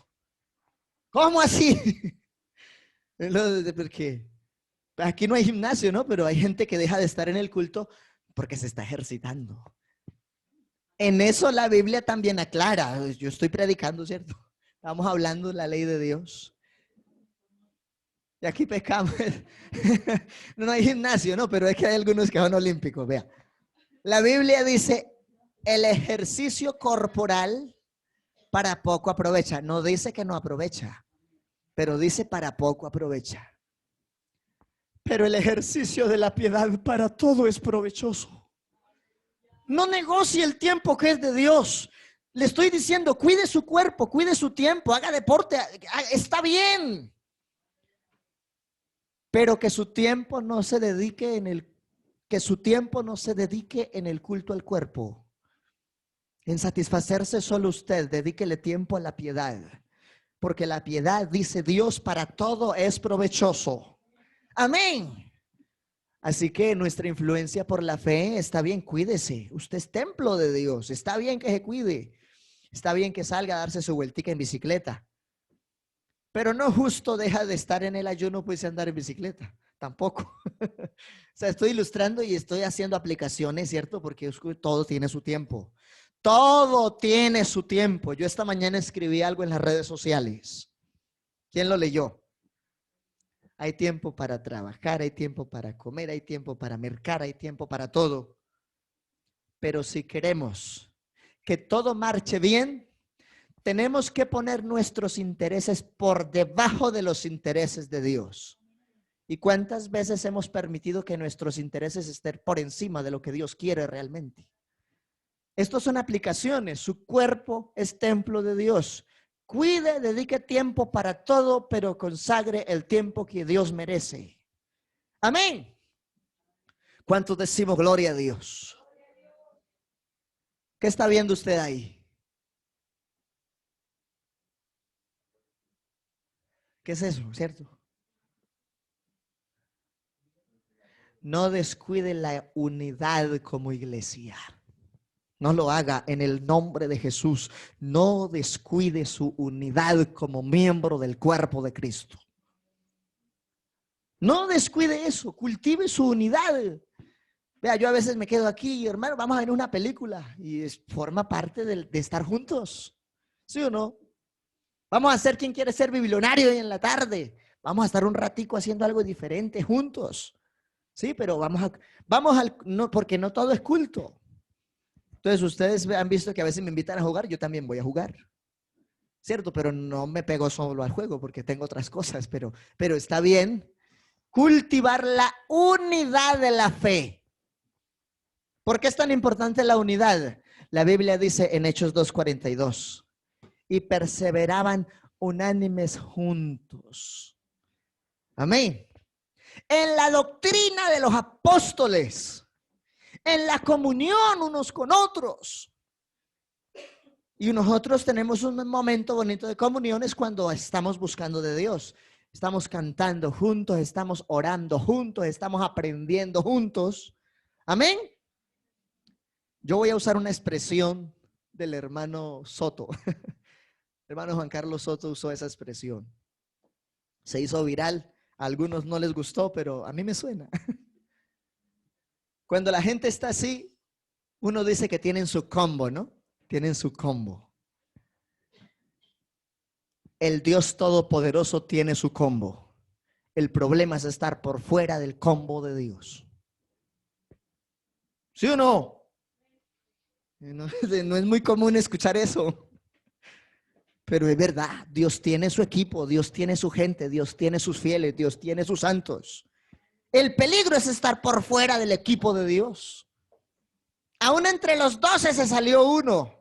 ¿Cómo así? Porque aquí no hay gimnasio, ¿no? Pero hay gente que deja de estar en el culto porque se está ejercitando. En eso la Biblia también aclara. Yo estoy predicando, ¿cierto? Estamos hablando de la ley de Dios. Y aquí pecamos. No hay gimnasio, no, pero es que hay algunos que son olímpicos. Vea, la Biblia dice: el ejercicio corporal para poco aprovecha. No dice que no aprovecha, pero dice para poco aprovecha. Pero el ejercicio de la piedad para todo es provechoso. No negocie el tiempo que es de Dios. Le estoy diciendo, cuide su cuerpo, cuide su tiempo, haga deporte, está bien. Pero que su tiempo no se dedique en el culto al cuerpo. En satisfacerse solo usted, dedíquele tiempo a la piedad. porque la piedad, dice Dios, para todo es provechoso. Amén. Así que nuestra influencia por la fe está bien, cuídese. Usted es templo de Dios, está bien que se cuide. Está bien que salga a darse su vueltica en bicicleta. Pero no justo deja de estar en el ayuno, pues andar en bicicleta. Tampoco. O sea, estoy ilustrando y estoy haciendo aplicaciones, ¿cierto? Porque todo tiene su tiempo. Todo tiene su tiempo. Yo esta mañana escribí algo en las redes sociales. ¿Quién lo leyó? Hay tiempo para trabajar, hay tiempo para comer, hay tiempo para mercar, hay tiempo para todo. Pero si queremos que todo marche bien, tenemos que poner nuestros intereses por debajo de los intereses de Dios. ¿Y cuántas veces hemos permitido que nuestros intereses estén por encima de lo que Dios quiere realmente? Estos son aplicaciones. Su cuerpo es templo de Dios. Cuide, dedique tiempo para todo, pero consagre el tiempo que Dios merece. Amén. ¿Cuántos decimos gloria a Dios? ¿Qué está viendo usted ahí? ¿Qué es eso, cierto? No descuide la unidad como iglesia. No lo haga en el nombre de Jesús. No descuide su unidad como miembro del cuerpo de Cristo. No descuide eso. Cultive su unidad. Vea, yo a veces me quedo aquí, hermano, vamos a ver una película y forma parte de estar juntos. ¿Sí o no? Vamos a hacer quien quiere ser biblionario hoy en la tarde. Vamos a estar un ratico haciendo algo diferente juntos. Sí, pero no, porque no todo es culto. Entonces ustedes han visto que a veces me invitan a jugar, yo también voy a jugar. ¿Cierto? Pero no me pego solo al juego porque tengo otras cosas, pero está bien cultivar la unidad de la fe. ¿Por qué es tan importante la unidad? La Biblia dice en Hechos 2:42, y perseveraban unánimes juntos. Amén. En la doctrina de los apóstoles, en la comunión unos con otros. Y nosotros tenemos un momento bonito de comunión, es cuando estamos buscando de Dios. Estamos cantando juntos, estamos orando juntos, estamos aprendiendo juntos. Amén. Yo voy a usar una expresión del hermano Soto. El hermano Juan Carlos Soto usó esa expresión. Se hizo viral. A algunos no les gustó, pero a mí me suena. Cuando la gente está así, uno dice que tienen su combo, ¿no? Tienen su combo. El Dios Todopoderoso tiene su combo. El problema es estar por fuera del combo de Dios. ¿Sí o no? No es muy común escuchar eso. Pero es verdad, Dios tiene su equipo, Dios tiene su gente, Dios tiene sus fieles, Dios tiene sus santos. El peligro es estar por fuera del equipo de Dios. Aún entre los 12 se salió uno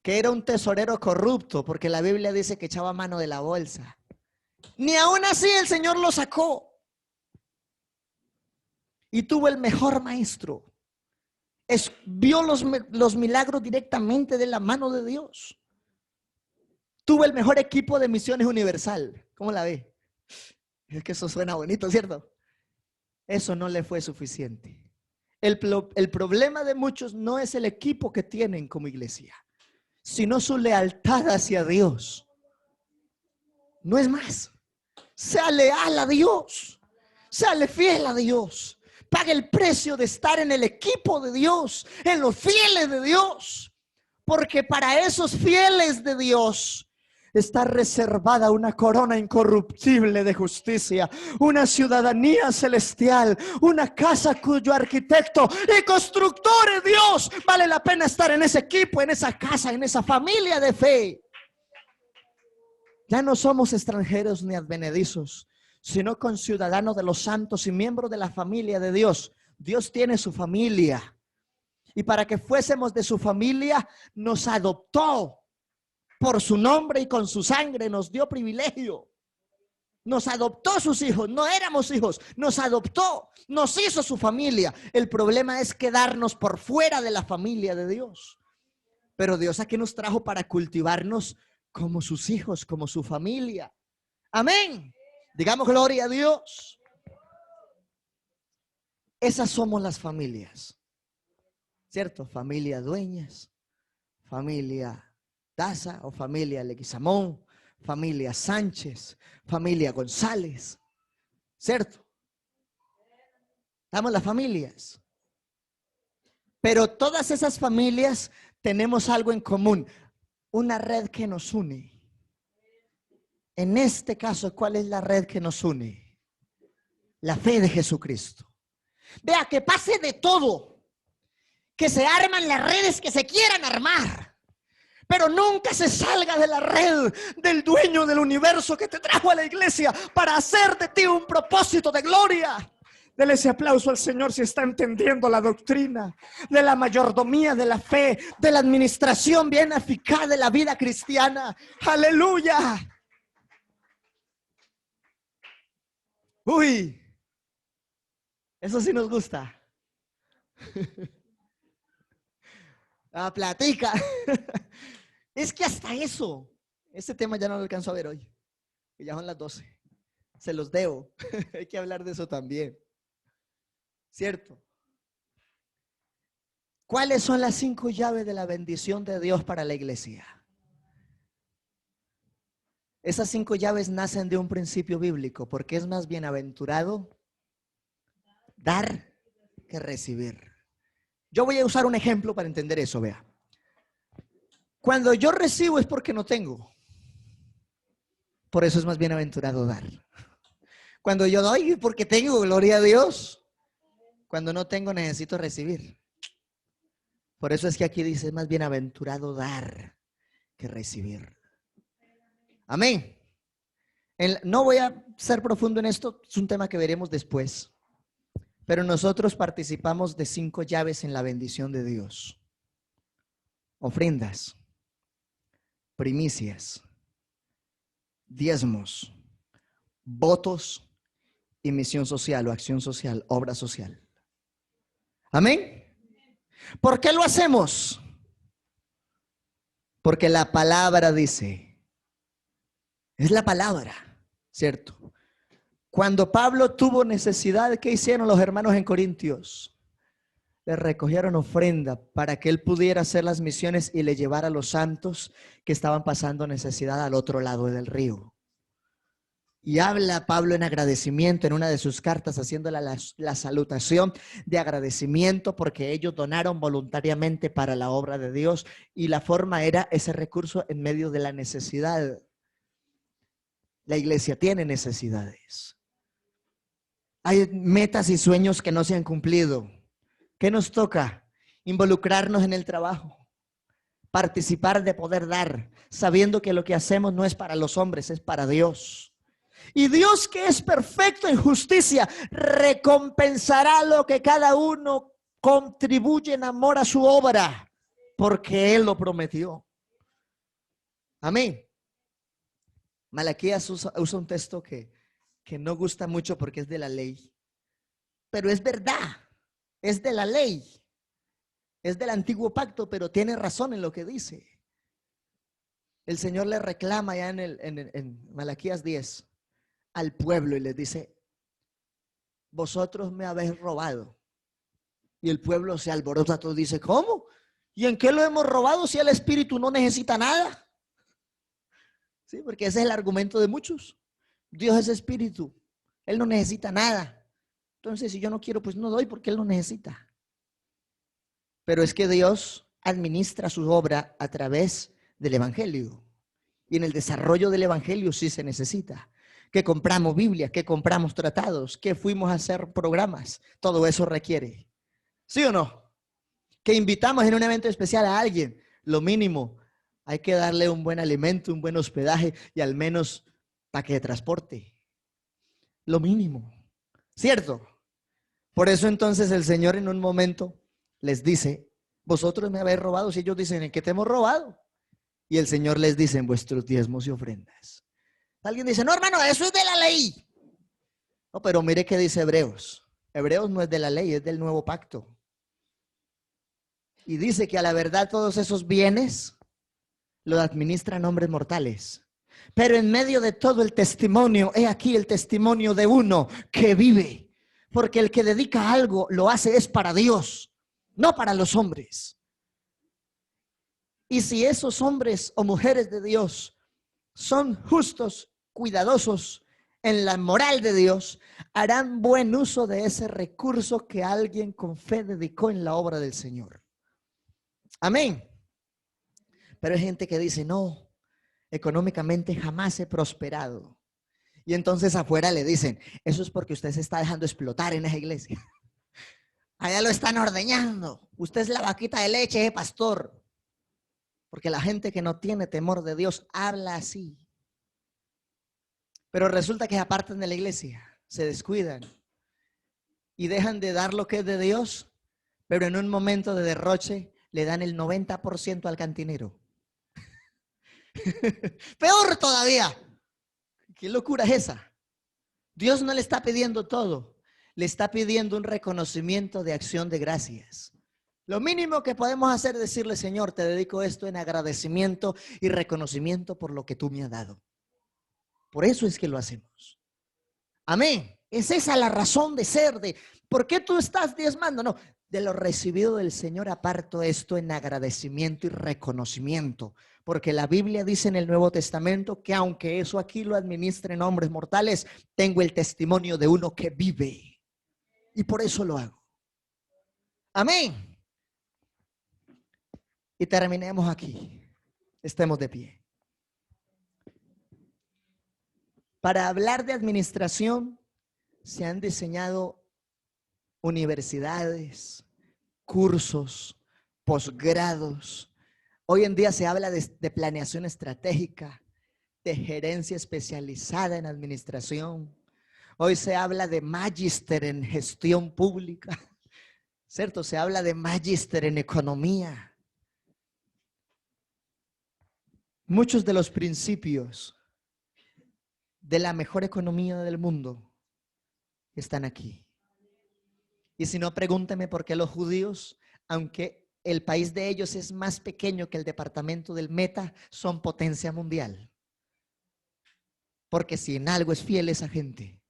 que era un tesorero corrupto, porque la Biblia dice que echaba mano de la bolsa. Ni aún así el Señor lo sacó. Y tuvo el mejor maestro. Vio los milagros directamente de la mano de Dios. Tuvo el mejor equipo de Misiones Universal. ¿Cómo la ve? Es que eso suena bonito, ¿cierto? Eso no le fue suficiente. El problema de muchos no es el equipo que tienen como iglesia, sino su lealtad hacia Dios. No es más. Sea leal a Dios. Séale fiel a Dios. Pague el precio de estar en el equipo de Dios, en los fieles de Dios. Porque para esos fieles de Dios está reservada una corona incorruptible de justicia, una ciudadanía celestial, una casa cuyo arquitecto y constructor es Dios. Vale la pena estar en ese equipo, en esa casa, en esa familia de fe. Ya no somos extranjeros ni advenedizos, sino conciudadanos de los santos y miembros de la familia de Dios. Dios tiene su familia. Y para que fuésemos de su familia, nos adoptó por su nombre y con su sangre, nos dio privilegio. Nos adoptó sus hijos, no éramos hijos, nos adoptó, nos hizo su familia. El problema es quedarnos por fuera de la familia de Dios. Pero Dios aquí nos trajo para cultivarnos como sus hijos, como su familia. Amén. Digamos gloria a Dios. Esas somos las familias, ¿cierto? Familia Dueñas, familia Daza o familia Leguizamón, familia Sánchez, familia González, ¿cierto? Estamos las familias. Pero todas esas familias tenemos algo en común, una red que nos une. En este caso, ¿cuál es la red que nos une? La fe de Jesucristo. Vea, que pase de todo, que se arman las redes que se quieran armar, pero nunca se salga de la red del dueño del universo que te trajo a la iglesia para hacer de ti un propósito de gloria. Dele ese aplauso al Señor si está entendiendo la doctrina de la mayordomía de la fe, de la administración bien eficaz de la vida cristiana. ¡Aleluya! Uy, eso sí nos gusta. La platica. Es que hasta eso, este tema ya no lo alcanzo a ver hoy. Ya son las 12. Se los debo. Hay que hablar de eso también. ¿Cierto? ¿Cuáles son las 5 llaves de la bendición de Dios para la iglesia? Esas 5 llaves nacen de un principio bíblico, porque es más bienaventurado dar que recibir. Yo voy a usar un ejemplo para entender eso, vea. Cuando yo recibo es porque no tengo. Por eso es más bienaventurado dar. Cuando yo doy es porque tengo, gloria a Dios. Cuando no tengo necesito recibir. Por eso es que aquí dice, es más bienaventurado dar que recibir. Amén. No voy a ser profundo en esto, es un tema que veremos después. Pero nosotros participamos de 5 llaves en la bendición de Dios. Ofrendas, primicias, diezmos, votos y misión social o acción social, obra social. Amén. ¿Por qué lo hacemos? Porque la palabra dice, es la palabra, ¿cierto? Cuando Pablo tuvo necesidad, ¿qué hicieron los hermanos en Corintios? Le recogieron ofrenda para que él pudiera hacer las misiones y le llevara a los santos que estaban pasando necesidad al otro lado del río. Y habla Pablo en agradecimiento en una de sus cartas, haciéndole la salutación de agradecimiento porque ellos donaron voluntariamente para la obra de Dios y la forma era ese recurso en medio de la necesidad. La iglesia tiene necesidades. Hay metas y sueños que no se han cumplido. ¿Qué nos toca? Involucrarnos en el trabajo, participar de poder dar, sabiendo que lo que hacemos no es para los hombres, es para Dios. Y Dios, que es perfecto en justicia, recompensará lo que cada uno contribuye en amor a su obra, porque Él lo prometió. Amén. Malaquías usa un texto que no gusta mucho porque es de la ley, pero es verdad, es de la ley, es del antiguo pacto, pero tiene razón en lo que dice. El Señor le reclama ya en Malaquías 10 al pueblo y les dice, vosotros me habéis robado. Y el pueblo se alborota, todo dice, ¿cómo? ¿Y en qué lo hemos robado si el Espíritu no necesita nada? Sí, porque ese es el argumento de muchos. Dios es Espíritu, Él no necesita nada. Entonces, si yo no quiero, pues no doy porque Él no necesita. Pero es que Dios administra su obra a través del Evangelio. Y en el desarrollo del Evangelio sí se necesita. Que compramos Biblia, que compramos tratados, que fuimos a hacer programas. Todo eso requiere. ¿Sí o no? Que invitamos en un evento especial a alguien. Lo mínimo, hay que darle un buen alimento, un buen hospedaje y al menos paquete de transporte. Lo mínimo. ¿Cierto? Por eso entonces el Señor en un momento les dice, vosotros me habéis robado. Si ellos dicen, ¿en qué te hemos robado? Y el Señor les dice, en vuestros diezmos y ofrendas. Alguien dice, no hermano, eso es de la ley. No, pero mire qué dice Hebreos. Hebreos no es de la ley, es del nuevo pacto. Y dice que a la verdad todos esos bienes lo administran hombres mortales. Pero en medio de todo el testimonio, he aquí el testimonio de uno que vive. Porque el que dedica algo lo hace es para Dios, no para los hombres. Y si esos hombres o mujeres de Dios son justos, cuidadosos en la moral de Dios, harán buen uso de ese recurso que alguien con fe dedicó en la obra del Señor. Amén. Pero hay gente que dice, no, económicamente jamás he prosperado. Y entonces afuera le dicen, eso es porque usted se está dejando explotar en esa iglesia. Allá lo están ordeñando. Usted es la vaquita de leche, pastor. Porque la gente que no tiene temor de Dios habla así. Pero resulta que se apartan de la iglesia, se descuidan y dejan de dar lo que es de Dios, pero en un momento de derroche le dan el 90% al cantinero. Peor todavía. ¿Qué locura es esa? Dios no le está pidiendo todo, le está pidiendo un reconocimiento de acción de gracias. Lo mínimo que podemos hacer es decirle, Señor, te dedico esto en agradecimiento y reconocimiento por lo que tú me has dado. Por eso es que lo hacemos. Amén. Es esa la razón de ser, de ¿por qué tú estás diezmando? No, de lo recibido del Señor aparto esto en agradecimiento y reconocimiento. Porque la Biblia dice en el Nuevo Testamento que aunque eso aquí lo administren hombres mortales, tengo el testimonio de uno que vive. Y por eso lo hago. Amén. Y terminemos aquí. Estemos de pie. Para hablar de administración, se han diseñado universidades, cursos, posgrados. Hoy en día se habla de planeación estratégica, de gerencia especializada en administración. Hoy se habla de magíster en gestión pública, ¿cierto? Se habla de magíster en economía. Muchos de los principios de la mejor economía del mundo están aquí. Y si no, pregúnteme por qué los judíos, aunque el país de ellos es más pequeño que el departamento del Meta, son potencia mundial. Porque si en algo es fiel esa gente,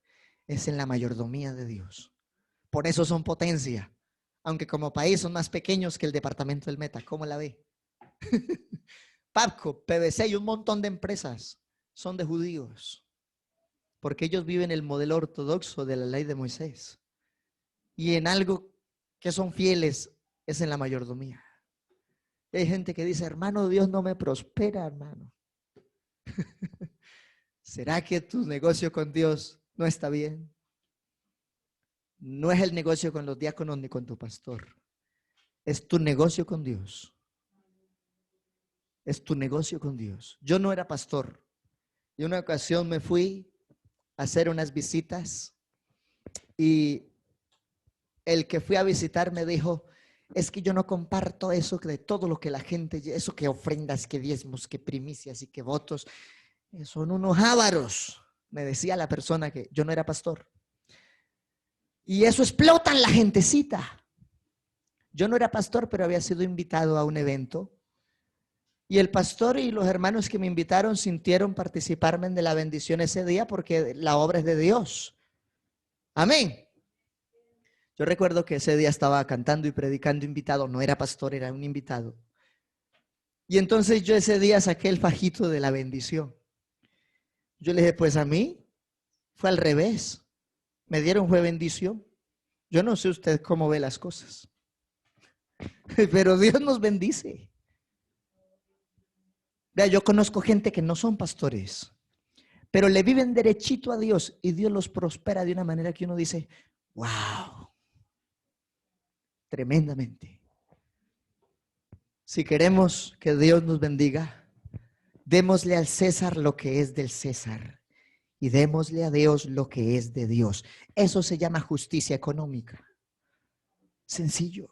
es en la mayordomía de Dios. Por eso son potencia, aunque como país son más pequeños que el departamento del Meta. ¿Cómo la ve? PAPCO, PVC y un montón de empresas son de judíos. Porque ellos viven el modelo ortodoxo de la ley de Moisés. Y en algo que son fieles es en la mayordomía. Y hay gente que dice, hermano, Dios no me prospera, hermano. ¿Será que tu negocio con Dios no está bien? No es el negocio con los diáconos ni con tu pastor. Es tu negocio con Dios. Es tu negocio con Dios. Yo no era pastor. Y una ocasión me fui a hacer unas visitas y el que fui a visitar me dijo, es que yo no comparto eso de todo lo que la gente, eso que ofrendas, que diezmos, que primicias y que votos, son unos ávaros, me decía la persona que yo no era pastor. Y eso explotan la gentecita. Yo no era pastor, pero había sido invitado a un evento. Y el pastor y los hermanos que me invitaron sintieron participarme de la bendición ese día porque la obra es de Dios. Amén. Yo recuerdo que ese día estaba cantando y predicando invitado, no era pastor, era un invitado. Y entonces yo ese día saqué el fajito de la bendición. Yo le dije, pues a mí fue al revés. Me dieron fue bendición. Yo no sé usted cómo ve las cosas. Pero Dios nos bendice. Vea, yo conozco gente que no son pastores, pero le viven derechito a Dios y Dios los prospera de una manera que uno dice, wow. Tremendamente. Si queremos que Dios nos bendiga, démosle al César lo que es del César y démosle a Dios lo que es de Dios. Eso se llama justicia económica. Sencillo.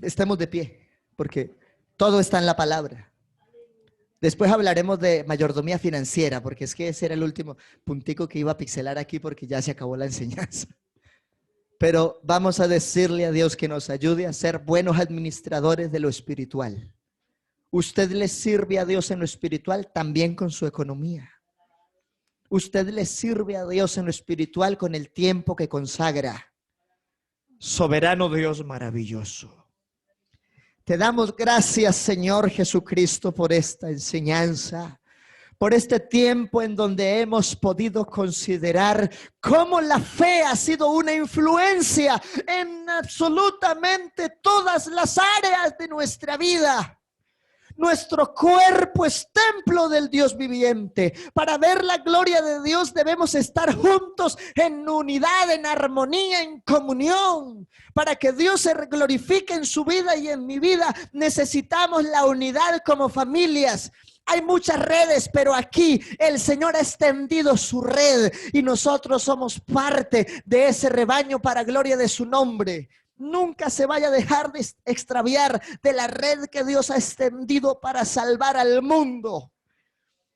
Estemos de pie, porque todo está en la palabra. Después hablaremos de mayordomía financiera, porque es que ese era el último puntico que iba a pixelar aquí porque ya se acabó la enseñanza. Pero vamos a decirle a Dios que nos ayude a ser buenos administradores de lo espiritual. Usted le sirve a Dios en lo espiritual también con su economía. Usted le sirve a Dios en lo espiritual con el tiempo que consagra. Soberano Dios maravilloso. Te damos gracias, Señor Jesucristo, por esta enseñanza, por este tiempo en donde hemos podido considerar cómo la fe ha sido una influencia en absolutamente todas las áreas de nuestra vida. Nuestro cuerpo es templo del Dios viviente. Para ver la gloria de Dios debemos estar juntos en unidad, en armonía, en comunión. Para que Dios se glorifique en su vida y en mi vida, necesitamos la unidad como familias. Hay muchas redes, pero aquí el Señor ha extendido su red y nosotros somos parte de ese rebaño para gloria de su nombre. Nunca se vaya a dejar de extraviar de la red que Dios ha extendido para salvar al mundo.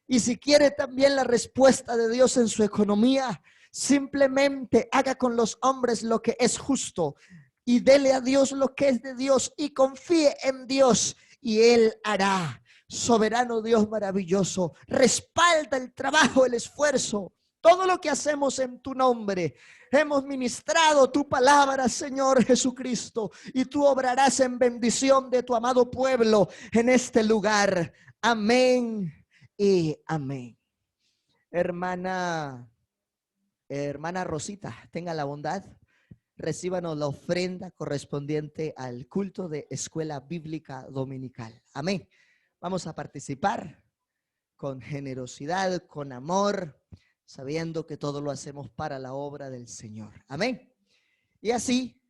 Y si quiere también la respuesta de Dios en su economía, simplemente haga con los hombres lo que es justo y dele a Dios lo que es de Dios y confíe en Dios y Él hará. Soberano Dios maravilloso, respalda el trabajo, el esfuerzo, todo lo que hacemos en tu nombre. Hemos ministrado tu palabra, Señor Jesucristo, y tú obrarás en bendición de tu amado pueblo en este lugar. Amén y amén. Hermana Rosita, tenga la bondad, recíbanos la ofrenda correspondiente al culto de Escuela Bíblica Dominical. Amén. Vamos a participar con generosidad, con amor, sabiendo que todo lo hacemos para la obra del Señor. Amén. Y así,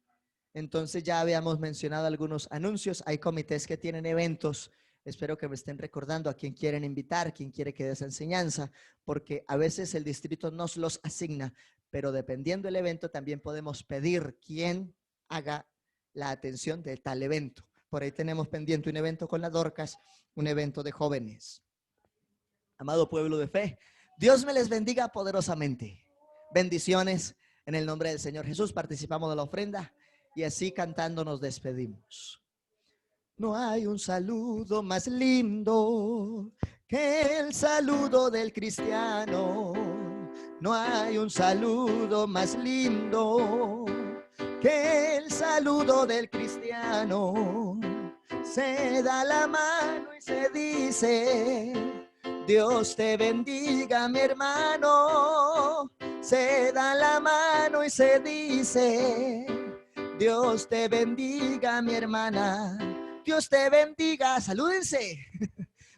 entonces ya habíamos mencionado algunos anuncios. Hay comités que tienen eventos. Espero que me estén recordando a quién quieren invitar, quién quiere que dé esa enseñanza, porque a veces el distrito nos los asigna, pero dependiendo del evento también podemos pedir quién haga la atención de tal evento. Por ahí tenemos pendiente un evento con las Dorcas, un evento de jóvenes. Amado pueblo de fe, Dios me les bendiga poderosamente. Bendiciones en el nombre del Señor Jesús. Participamos de la ofrenda y así cantando nos despedimos. No hay un saludo más lindo que el saludo del cristiano. No hay un saludo más lindo que el saludo del cristiano. Se da la mano y se dice: Dios te bendiga, mi hermano. Se da la mano y se dice: Dios te bendiga, mi hermana. Dios te bendiga, salúdense.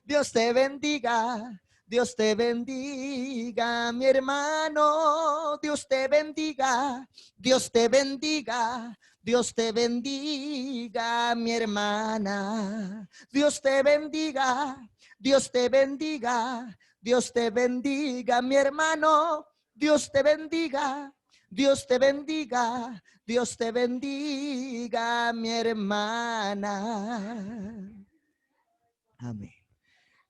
Dios te bendiga, Dios te bendiga, mi hermano. Dios te bendiga, Dios te bendiga. Dios te bendiga, mi hermana. Dios te bendiga, Dios te bendiga. Dios te bendiga, mi hermano. Dios te bendiga, Dios te bendiga. Dios te bendiga, mi hermana. Amén.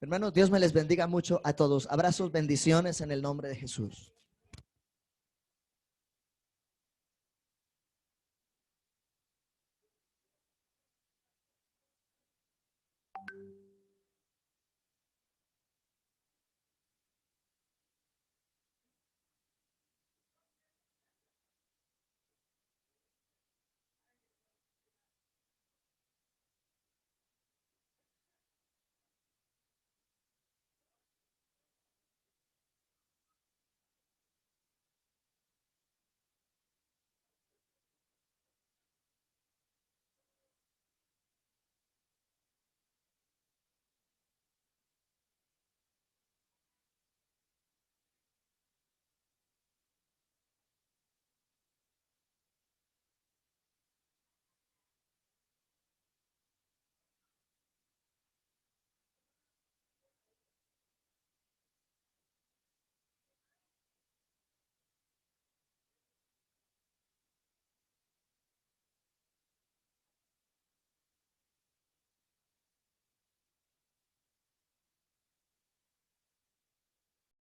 Hermanos, Dios me les bendiga mucho a todos. Abrazos, bendiciones en el nombre de Jesús.